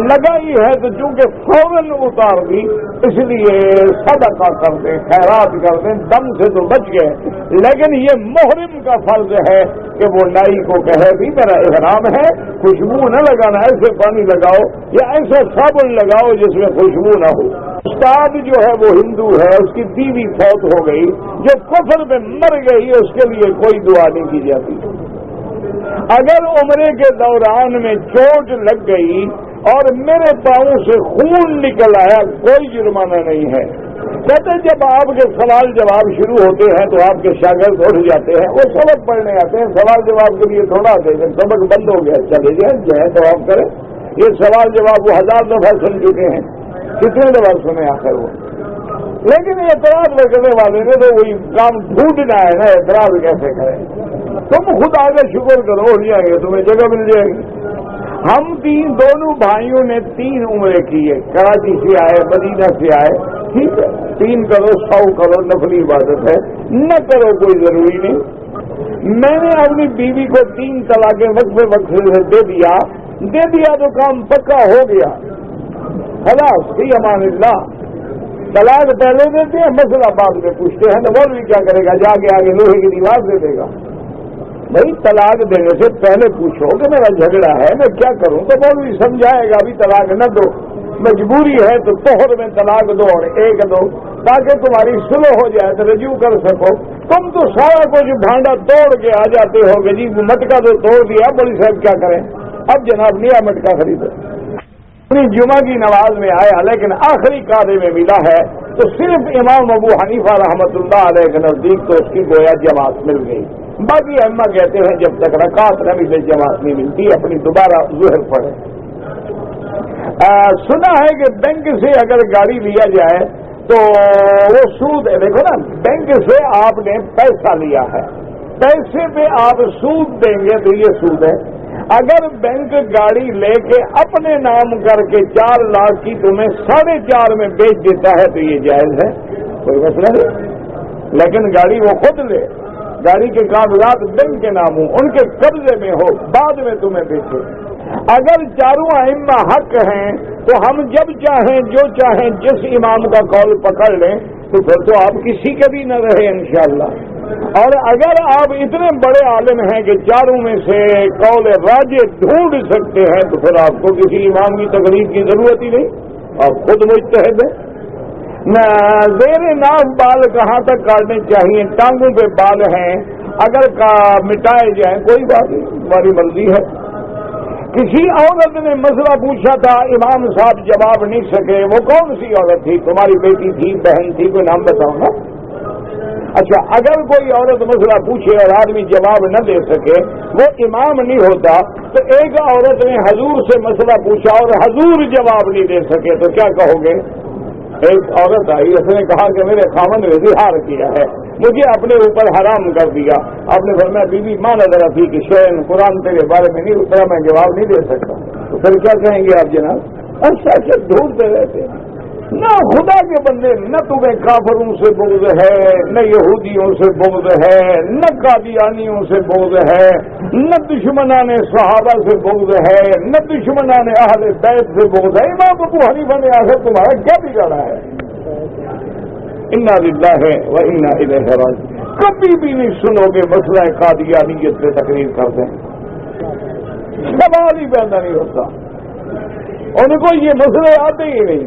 لگائی ہے تو چونکہ فوراً اتار دی اس لیے صدقہ کر دیں، خیرات کر دیں، دم سے تو بچ گئے، لیکن یہ محرم کا فرض ہے کہ وہ نائی کو کہے بھی میرا احرام ہے، خوشبو نہ لگانا، ایسے پانی لگاؤ یا ایسا صابن لگاؤ جس میں خوشبو نہ ہو۔ استاد جو ہے وہ ہندو ہے، اس کی بیوی فوت ہو گئی، جو کفر میں مر گئی اس کے لیے کوئی دعا نہیں کی جاتی۔ اگر عمرے کے دوران میں چوٹ لگ گئی اور میرے پاؤں سے خون نکل آیا، کوئی جرمانہ نہیں ہے۔ کہتے جب آپ کے سوال جواب شروع ہوتے ہیں تو آپ کے شاگرد اٹھ جاتے ہیں، وہ سبق پڑھنے آتے ہیں، سوال جواب کے لیے تھوڑا آتے ہیں، جب سبق بند ہو گیا چلے جائیں تو آپ کریں۔ یہ سوال جواب وہ 1000 دفعہ سن چکے ہیں، کتنے دفعہ سنے آخر وہ؟ لیکن اعتراض کرنے والے نے تو وہی کام ڈھونڈنا ہے نا، اعتراض کیسے کریں؟ تم خدا کا شکر کرو، ہو جائیں گے، تمہیں جگہ مل جائے گی۔ ہم دونوں بھائیوں نے 3 عمرے کیے، کراچی سے آئے، مدینہ سے آئے، ٹھیک ہے، 3 کرو 100 کرو، نفلی عبادت ہے، نہ کرو کوئی ضروری نہیں۔ میں نے اپنی بیوی کو 3 طلاقیں وقفے سے دے دیا تو کام پکا ہو گیا، خلاص فی امان اللہ۔ طلاق پہلے دیتے ہیں، مسئلہ بعد میں پوچھتے ہیں، تو مولوی کیا کرے گا؟ جا کے آگے لوہے کی دیوار دے دے گا۔ بھائی طلاق دینے سے پہلے پوچھو کہ میرا جھگڑا ہے، میں کیا کروں؟ تو مولوی سمجھائے گا ابھی طلاق نہ دو، مجبوری ہے تو طہر میں طلاق دو اور 1 دو، تاکہ تمہاری صلح ہو جائے تو رجوع کر سکو۔ تم تو سارا کچھ بھانڈا توڑ کے آ جاتے ہو کہ جی مٹکا تو توڑ دیا، مولوی صاحب کیا کریں؟ اب جناب نیا مٹکا خریدو۔ اپنی جمعہ کی نماز میں آیا لیکن آخری قاعدے میں ملا ہے تو صرف امام ابو حنیفہ رحمۃ اللہ علیہ کے نزدیک تو اس کی گویا جماعت مل گئی۔ باقی ائمہ کہتے ہیں جب تک رکعت نہ ملے جماعت نہیں ملتی، اپنی دوبارہ ظہر پڑھے۔ سنا ہے کہ بینک سے اگر گاڑی لیا جائے تو وہ سود ہے، دیکھو نا، بینک سے آپ نے پیسہ لیا ہے، پیسے پہ آپ سود دیں گے تو یہ سود ہے۔ اگر بینک گاڑی لے کے اپنے نام کر کے 4 لاکھ کی تمہیں 4.5 میں بیچ دیتا ہے تو یہ جائز ہے، کوئی مسئلہ نہیں۔ لیکن گاڑی وہ خود لے، گاڑی کے کاغذات بینک کے نام ہوں، ان کے قبضے میں ہو، بعد میں تمہیں بیچے۔ اگر چاروں ائمہ حق ہیں تو ہم جب چاہیں جو چاہیں جس امام کا قول پکڑ لیں، تو پھر تو آپ کسی کے بھی نہ رہے انشاءاللہ۔ اور اگر آپ اتنے بڑے عالم ہیں کہ چاروں میں سے قول راجح ڈھونڈ سکتے ہیں تو پھر آپ کو کسی امام کی تقلید کی ضرورت ہی نہیں، آپ خود مجتہد ہیں۔ زیر ناف بال کہاں تک کاٹنے چاہیے؟ ٹانگوں پہ بال ہیں، اگر مٹائے جائیں کوئی بات نہیں، ہماری مرضی ہے۔ کسی عورت نے مسئلہ پوچھا تھا، امام صاحب جواب نہیں سکے، وہ کون سی عورت تھی؟ تمہاری بیٹی تھی، بہن تھی، کوئی نام بتاؤ نا۔ اچھا، اگر کوئی عورت مسئلہ پوچھے اور آدمی جواب نہ دے سکے، وہ امام نہیں ہوتا۔ تو ایک عورت نے حضور سے مسئلہ پوچھا اور حضور جواب نہیں دے سکے تو کیا کہو گے؟ ایک عورت آئی، اس نے کہا کہ میرے خاوند نے اظہار کیا ہے، مجھے اپنے اوپر حرام کر دیا۔ آپ نے فرمایا بی بی مان ذرا تھی کہ شعین قرآن تیرے بارے میں نہیں اترا، میں جواب نہیں دے سکتا۔ تو پھر کیا کہیں گے آپ جناب؟ اچھا ڈھونڈتے رہتے ہیں نہ خدا کے بندے، نہ تمہیں کافروں سے بغض ہے، نہ یہودیوں سے بغض ہے، نہ قادیانیوں سے بغض ہے، نہ دشمنان صحابہ سے بغض ہے، نہ دشمنان اہل بیت سے بغض ہے۔ امام ابو حنیفہ نے آخر تمہارا کیا بگاڑا ہے؟ انا للہ و انا الیہ راجعون۔ کبھی بھی نہیں سنو گے مسئلہ قادیانیت سے تقریر کر دیں، سوال ہی پیدا نہیں ہوتا، ان کو یہ مسئلے آتے ہی نہیں۔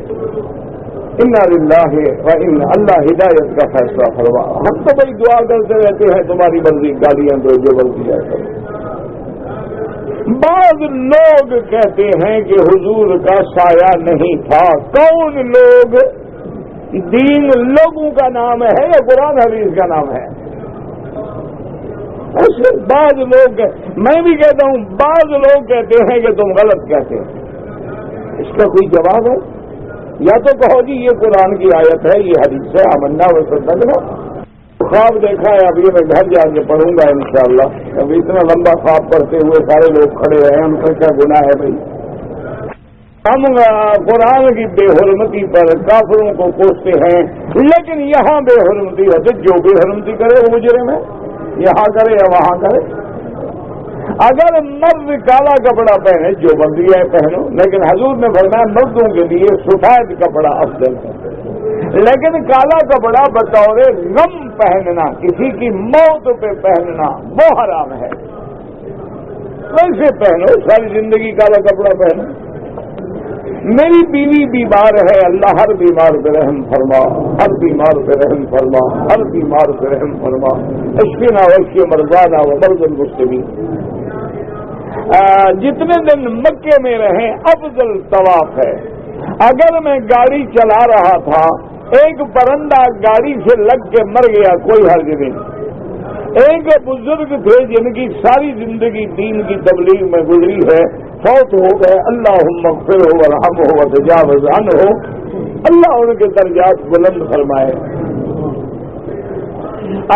انا للہ و انا، اللہ ہدایت کا فیصلہ فرما۔ ہم تو بھائی دعا کرتے رہتے ہیں تمہاری مرضی، گالیاں دو جو مرضی ہے کرو۔ بعض لوگ کہتے ہیں کہ حضور کا سایہ نہیں تھا۔ کون لوگ؟ دین لوگوں کا نام ہے یا قرآن حدیث کا نام ہے؟ ایسے بعض لوگ، میں بھی کہتا ہوں بعض لوگ کہتے ہیں کہ تم غلط کہتے ہیں۔ اس کا کوئی جواب ہے؟ یا تو کہو جی یہ قرآن کی آیت ہے، یہ حدیث ہے، آمنا و صدقنا۔ خواب دیکھا ہے، اب یہ میں گھر جا کے پڑھوں گا انشاءاللہ۔ اب اتنا لمبا خواب پڑھتے ہوئے سارے لوگ کھڑے رہے ہیں، ان کا کیا گناہ ہے بھائی؟ ہم قرآن کی بے حرمتی پر کافروں کو کوستے ہیں، لیکن یہاں بے حرمتی ہوتی، جو بے حرمتی کرے وہ مجرم ہے، یہاں کرے یا وہاں کرے۔ اگر مرد کالا کپڑا پہنے جو مرضی ہے پہنو، لیکن حضور نے فرمایا مردوں کے لیے سفید کپڑا افضل ہے، لیکن کالا کپڑا بطور غم پہننا، کسی کی موت پہ پہننا وہ حرام ہے۔ ویسے پہنو، ساری زندگی کالا کپڑا پہنو۔ میری بیوی بیمار ہے، اللہ ہر بیمار پہ رحم فرما، ہر بیمار پہ رحم فرما، ہر بیمار پہ رحم فرما۔ اشفنا واشف مرضانا ومرضى المسلمين۔ جتنے دن مکے میں رہیں افضل طواف ہے۔ اگر میں گاڑی چلا رہا تھا، ایک پرندہ گاڑی سے لگ کے مر گیا، کوئی حرج نہیں۔ ایک بزرگ تھے جن کی ساری زندگی دین کی تبلیغ میں گزری ہے، فوت ہو گئے، اللہم اغفرہ ورحمہ وتجاوز عنہ، اللہ ان کے درجات بلند فرمائے۔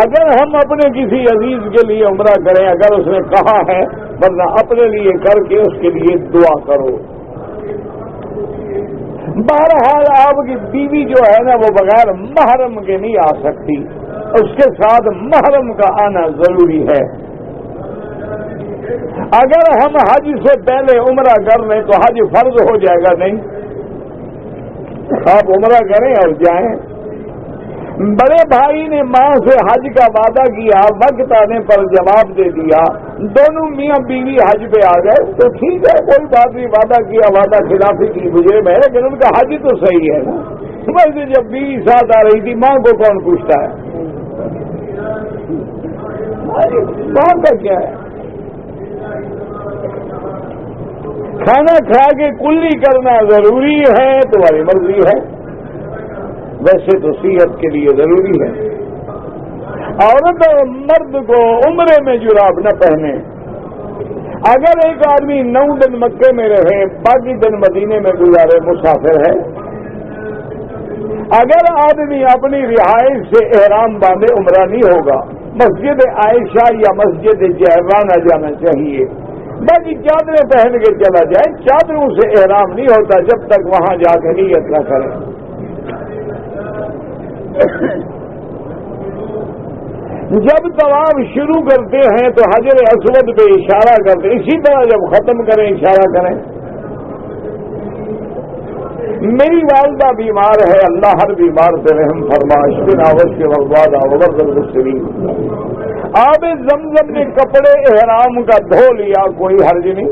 اگر ہم اپنے کسی عزیز کے لیے عمرہ کریں، اگر اس نے کہا ہے، ورنہ اپنے لیے کر کے اس کے لیے دعا کرو۔ بہرحال آپ کی بیوی جو ہے نا، وہ بغیر محرم کے نہیں آ سکتی، اس کے ساتھ محرم کا آنا ضروری ہے۔ اگر ہم حج سے پہلے عمرہ کر لیں تو حج فرض ہو جائے گا؟ نہیں، آپ عمرہ کریں اور جائیں۔ بڑے بھائی نے ماں سے حج کا وعدہ کیا، وقت آنے پر جواب دے دیا، دونوں میاں بیوی حج پہ آ گئے تو ٹھیک ہے، کوئی بات نہیں، وعدہ کیا، وعدہ خلافی کی مجھے میں، لیکن ان کا حج تو صحیح ہے نا۔ ویسے جب بیوی ساتھ آ رہی تھی، ماں کو کون پوچھتا ہے؟ ماں کا کیا ہے؟ کھانا کھا کے کلی کرنا ضروری ہے، تمہاری مرضی ہے، ویسے تو صحت کے لیے ضروری ہے۔ عورت اور مرد کو عمرے میں جراب نہ پہنے۔ اگر ایک آدمی 9 دن مکے میں رہے، باقی دن مدینے میں گزارے، مسافر ہے۔ اگر آدمی اپنی رہائش سے احرام باندھے، عمرہ نہیں ہوگا، مسجد عائشہ یا مسجد جہرانہ جانا چاہیے، باقی چادریں پہن کے چلا جائے، چادروں سے احرام نہیں ہوتا جب تک وہاں جا کے نیت نہ کرے۔ جب طواف شروع کرتے ہیں تو حجر اسود پہ اشارہ کرتے، اسی طرح جب ختم کریں اشارہ کریں۔ میری والدہ بیمار ہے، اللہ ہر بیمار سے رحم فرما، اشفنا واشف مرضانا وبرد المسلمین۔ آب زمزم نے کپڑے احرام کا دھو لیا، کوئی حرج نہیں۔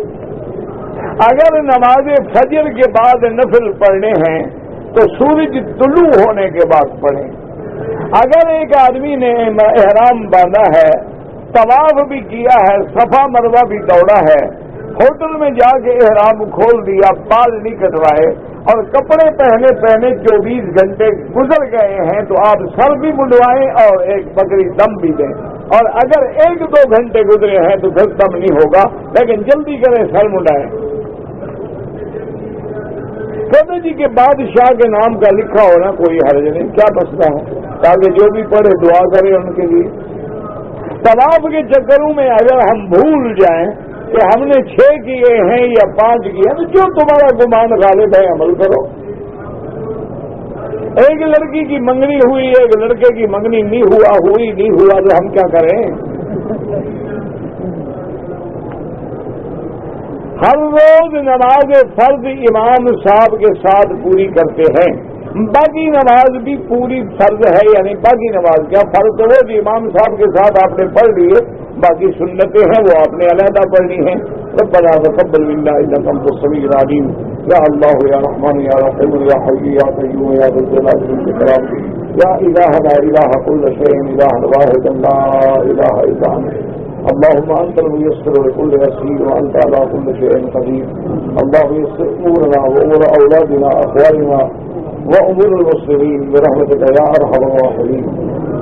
اگر نماز فجر کے بعد نفل پڑھنے ہیں تو سورج طلوع ہونے کے بعد پڑھیں۔ اگر ایک آدمی نے احرام باندھا ہے، طواف بھی کیا ہے، صفا مروہ بھی دوڑا ہے، ہوٹل میں جا کے احرام کھول دیا، بال نہیں کٹوائے اور کپڑے پہنے 24 گھنٹے گزر گئے ہیں، تو آپ سر بھی منڈوائیں اور ایک بکری دم بھی دیں، اور اگر 1-2 گھنٹے گزرے ہیں تو پھر دم نہیں ہوگا، لیکن جلدی کریں، سر منڈائیں۔ کہتے جی کہ بادشاہ کے نام کا لکھا ہونا کوئی حرج نہیں، کیا مسئلہ ہے، تاکہ جو بھی پڑھے دعا کرے ان کے لیے۔ طواف کے چکروں میں اگر ہم بھول جائیں کہ ہم نے 6 کیے ہیں یا 5 کیے ہیں، تو جو تمہارا گمان غالب ہے عمل کرو۔ ایک لڑکی کی منگنی ہوئی، ایک لڑکے کی منگنی نہیں ہوا تو ہم کیا کریں؟ ہر روز نماز فرض امام صاحب کے ساتھ پوری کرتے ہیں، باقی نماز بھی پوری فرض ہے، یعنی باقی نماز کیا فرض تو وہ بھی امام صاحب کے ساتھ آپ نے پڑھ لیے، باقی سنتیں ہیں وہ آپ نے علیحدہ پڑھنی ہیں۔ ربنا تقبل منا انك انت السميع العليم، یا اللہ یا رحمان یا رحیم یا حی یا قیوم یا ذو الجلال والاکرام، یا الہ لا الہ كل شيء الہ واحد لا الہ الا انت، اللهم انت الميسر لكل يسير وانت على كل شيء قدير، اللهم يسر امورنا وامور اولادنا اخواننا وامور المسلمين برحمتك يا ارحم الراحمين،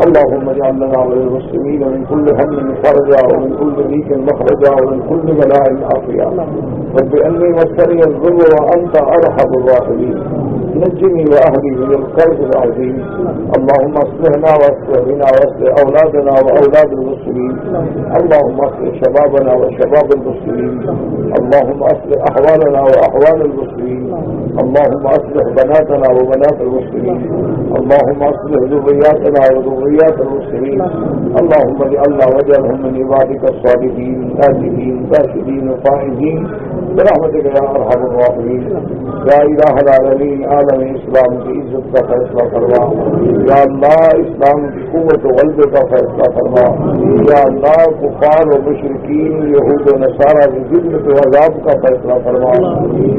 اللهم اجعل لنا وللمسلمين من كل هم فرجا ومن كل ضيق مخرجا ومن كل بلاء عافيا، رب اني مسني الضر وانت ارحم الراحمين، نجني واهلي من الكرب العظيم، اللهم اصلحنا واصلح بنا واصلح اولادنا واولاد المسلمين، اللهم اصلح شبابنا وشباب المسلمين، اللهم اصلح احوالنا واحوال المسلمين، اللهم اصلح بناتنا وبنات المسلمين، اللهم اصلح ذرياتنا وذريات المسلمين، اللهم اجعلنا واجعلهم من عبادك الصالحين الناجحين راشدين فائزين برحمتك يا ارحم الراحمين، يا اله العالمين عالم اسلام کی عزت کا فیصلہ فرما، یا اللہ اسلام کی قوت و غلبے کا فیصلہ فرما، یا اللہ کفار و مشرکین یہود و نصارہ کی ذلت و عذاب کا فیصلہ فرما،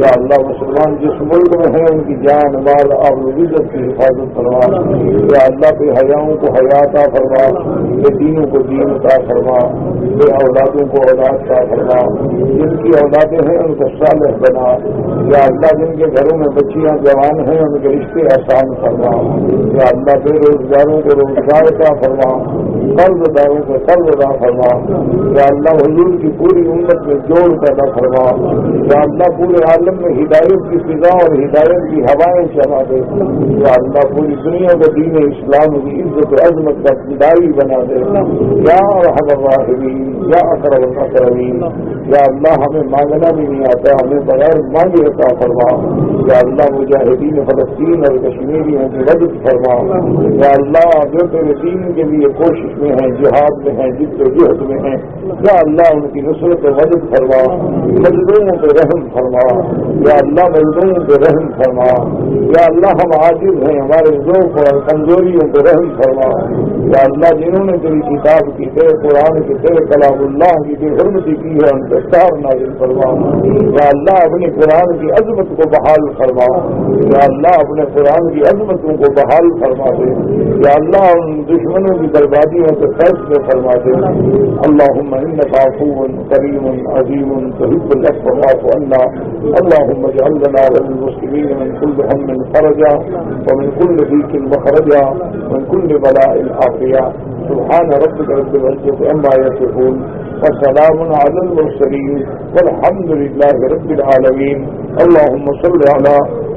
یا اللہ مسلمان جس ملک میں ہیں ان کی جان مال آبر و عزت کی حفاظت فرما، یا اللہ بے حیاؤں کو حیا عطا فرما، بے دینوں کو دین عطا فرما، بے اولادوں کو اولاد عطا فرما، جن کی اولادیں ہیں ان کو صالح بنا، یا اللہ جن کے گھروں میں بچیاں جوان ہیں ان کے رشتے آسان فرما، یا اللہ بے روزگاروں کو روزگار عطا فرما، قرض داروں کو قرض عطا فرما، یا اللہ حضور کی پوری امت میں جوڑ پیدا فرما، یا اللہ پورے عالم میں ہدایت کی فضا اور ہدایت کی ہوائیں چلا دے، یا اللہ پوری دنیا کو دین اسلام کی عزت و عظمت کا دائی بنا دے، یا ارحم الراحمین یا اکرم الاکرمین، یا اللہ ہمیں مانگنا بھی نہیں آتا، ہمیں بغیر مانگے عطا فرما، یا اللہ مجاہدین فلسطین اور کشمیریوں کی مدد فرما، یا اللہ جو تیرے دین کے لیے کوشش میں ہیں، جہاد میں ہیں، جد و جہد میں ہیں، یا اللہ ان کی نصرت و مدد فرما، مظلوموں پہ رحم فرما، یا اللہ مظلوموں پہ رحم فرما، یا اللہ ہم عاجز ہیں، ہمارے ذوق اور کمزوریوں پہ رحم فرما، یا اللہ جنہوں نے تیری کتاب کی، تیرے قرآن کی، تیرے کلام اللہ کی جو حرمتی کی ہے ان پہ سار نازل فرما، یا اللہ اپنے قرآن کی عظمت کو بحال فرما، یا اللہ اپنے قرآن کی عظمتوں کو بحال فرما دے، یا اللہ ان دشمنوں کی بربادیوں سے فیصلے فرما دے، اللہم انک عفو کریم عظیم تحب العفو فاعف عنا، اللہم اجعل لنا وللمسلمین من كل هم فرجا ومن كل ضيق مخرجا ومن كل بلاء عافيا، سبحان ربك رب العزة عما يصفون وسلام على المرسلين والحمد لله رب العالمين، اللهم صل على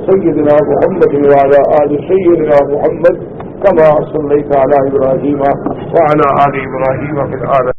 سيدنا محمد وعلى آل سيدنا محمد كما صليت على إبراهيم وعلى آل إبراهيم في العالمين.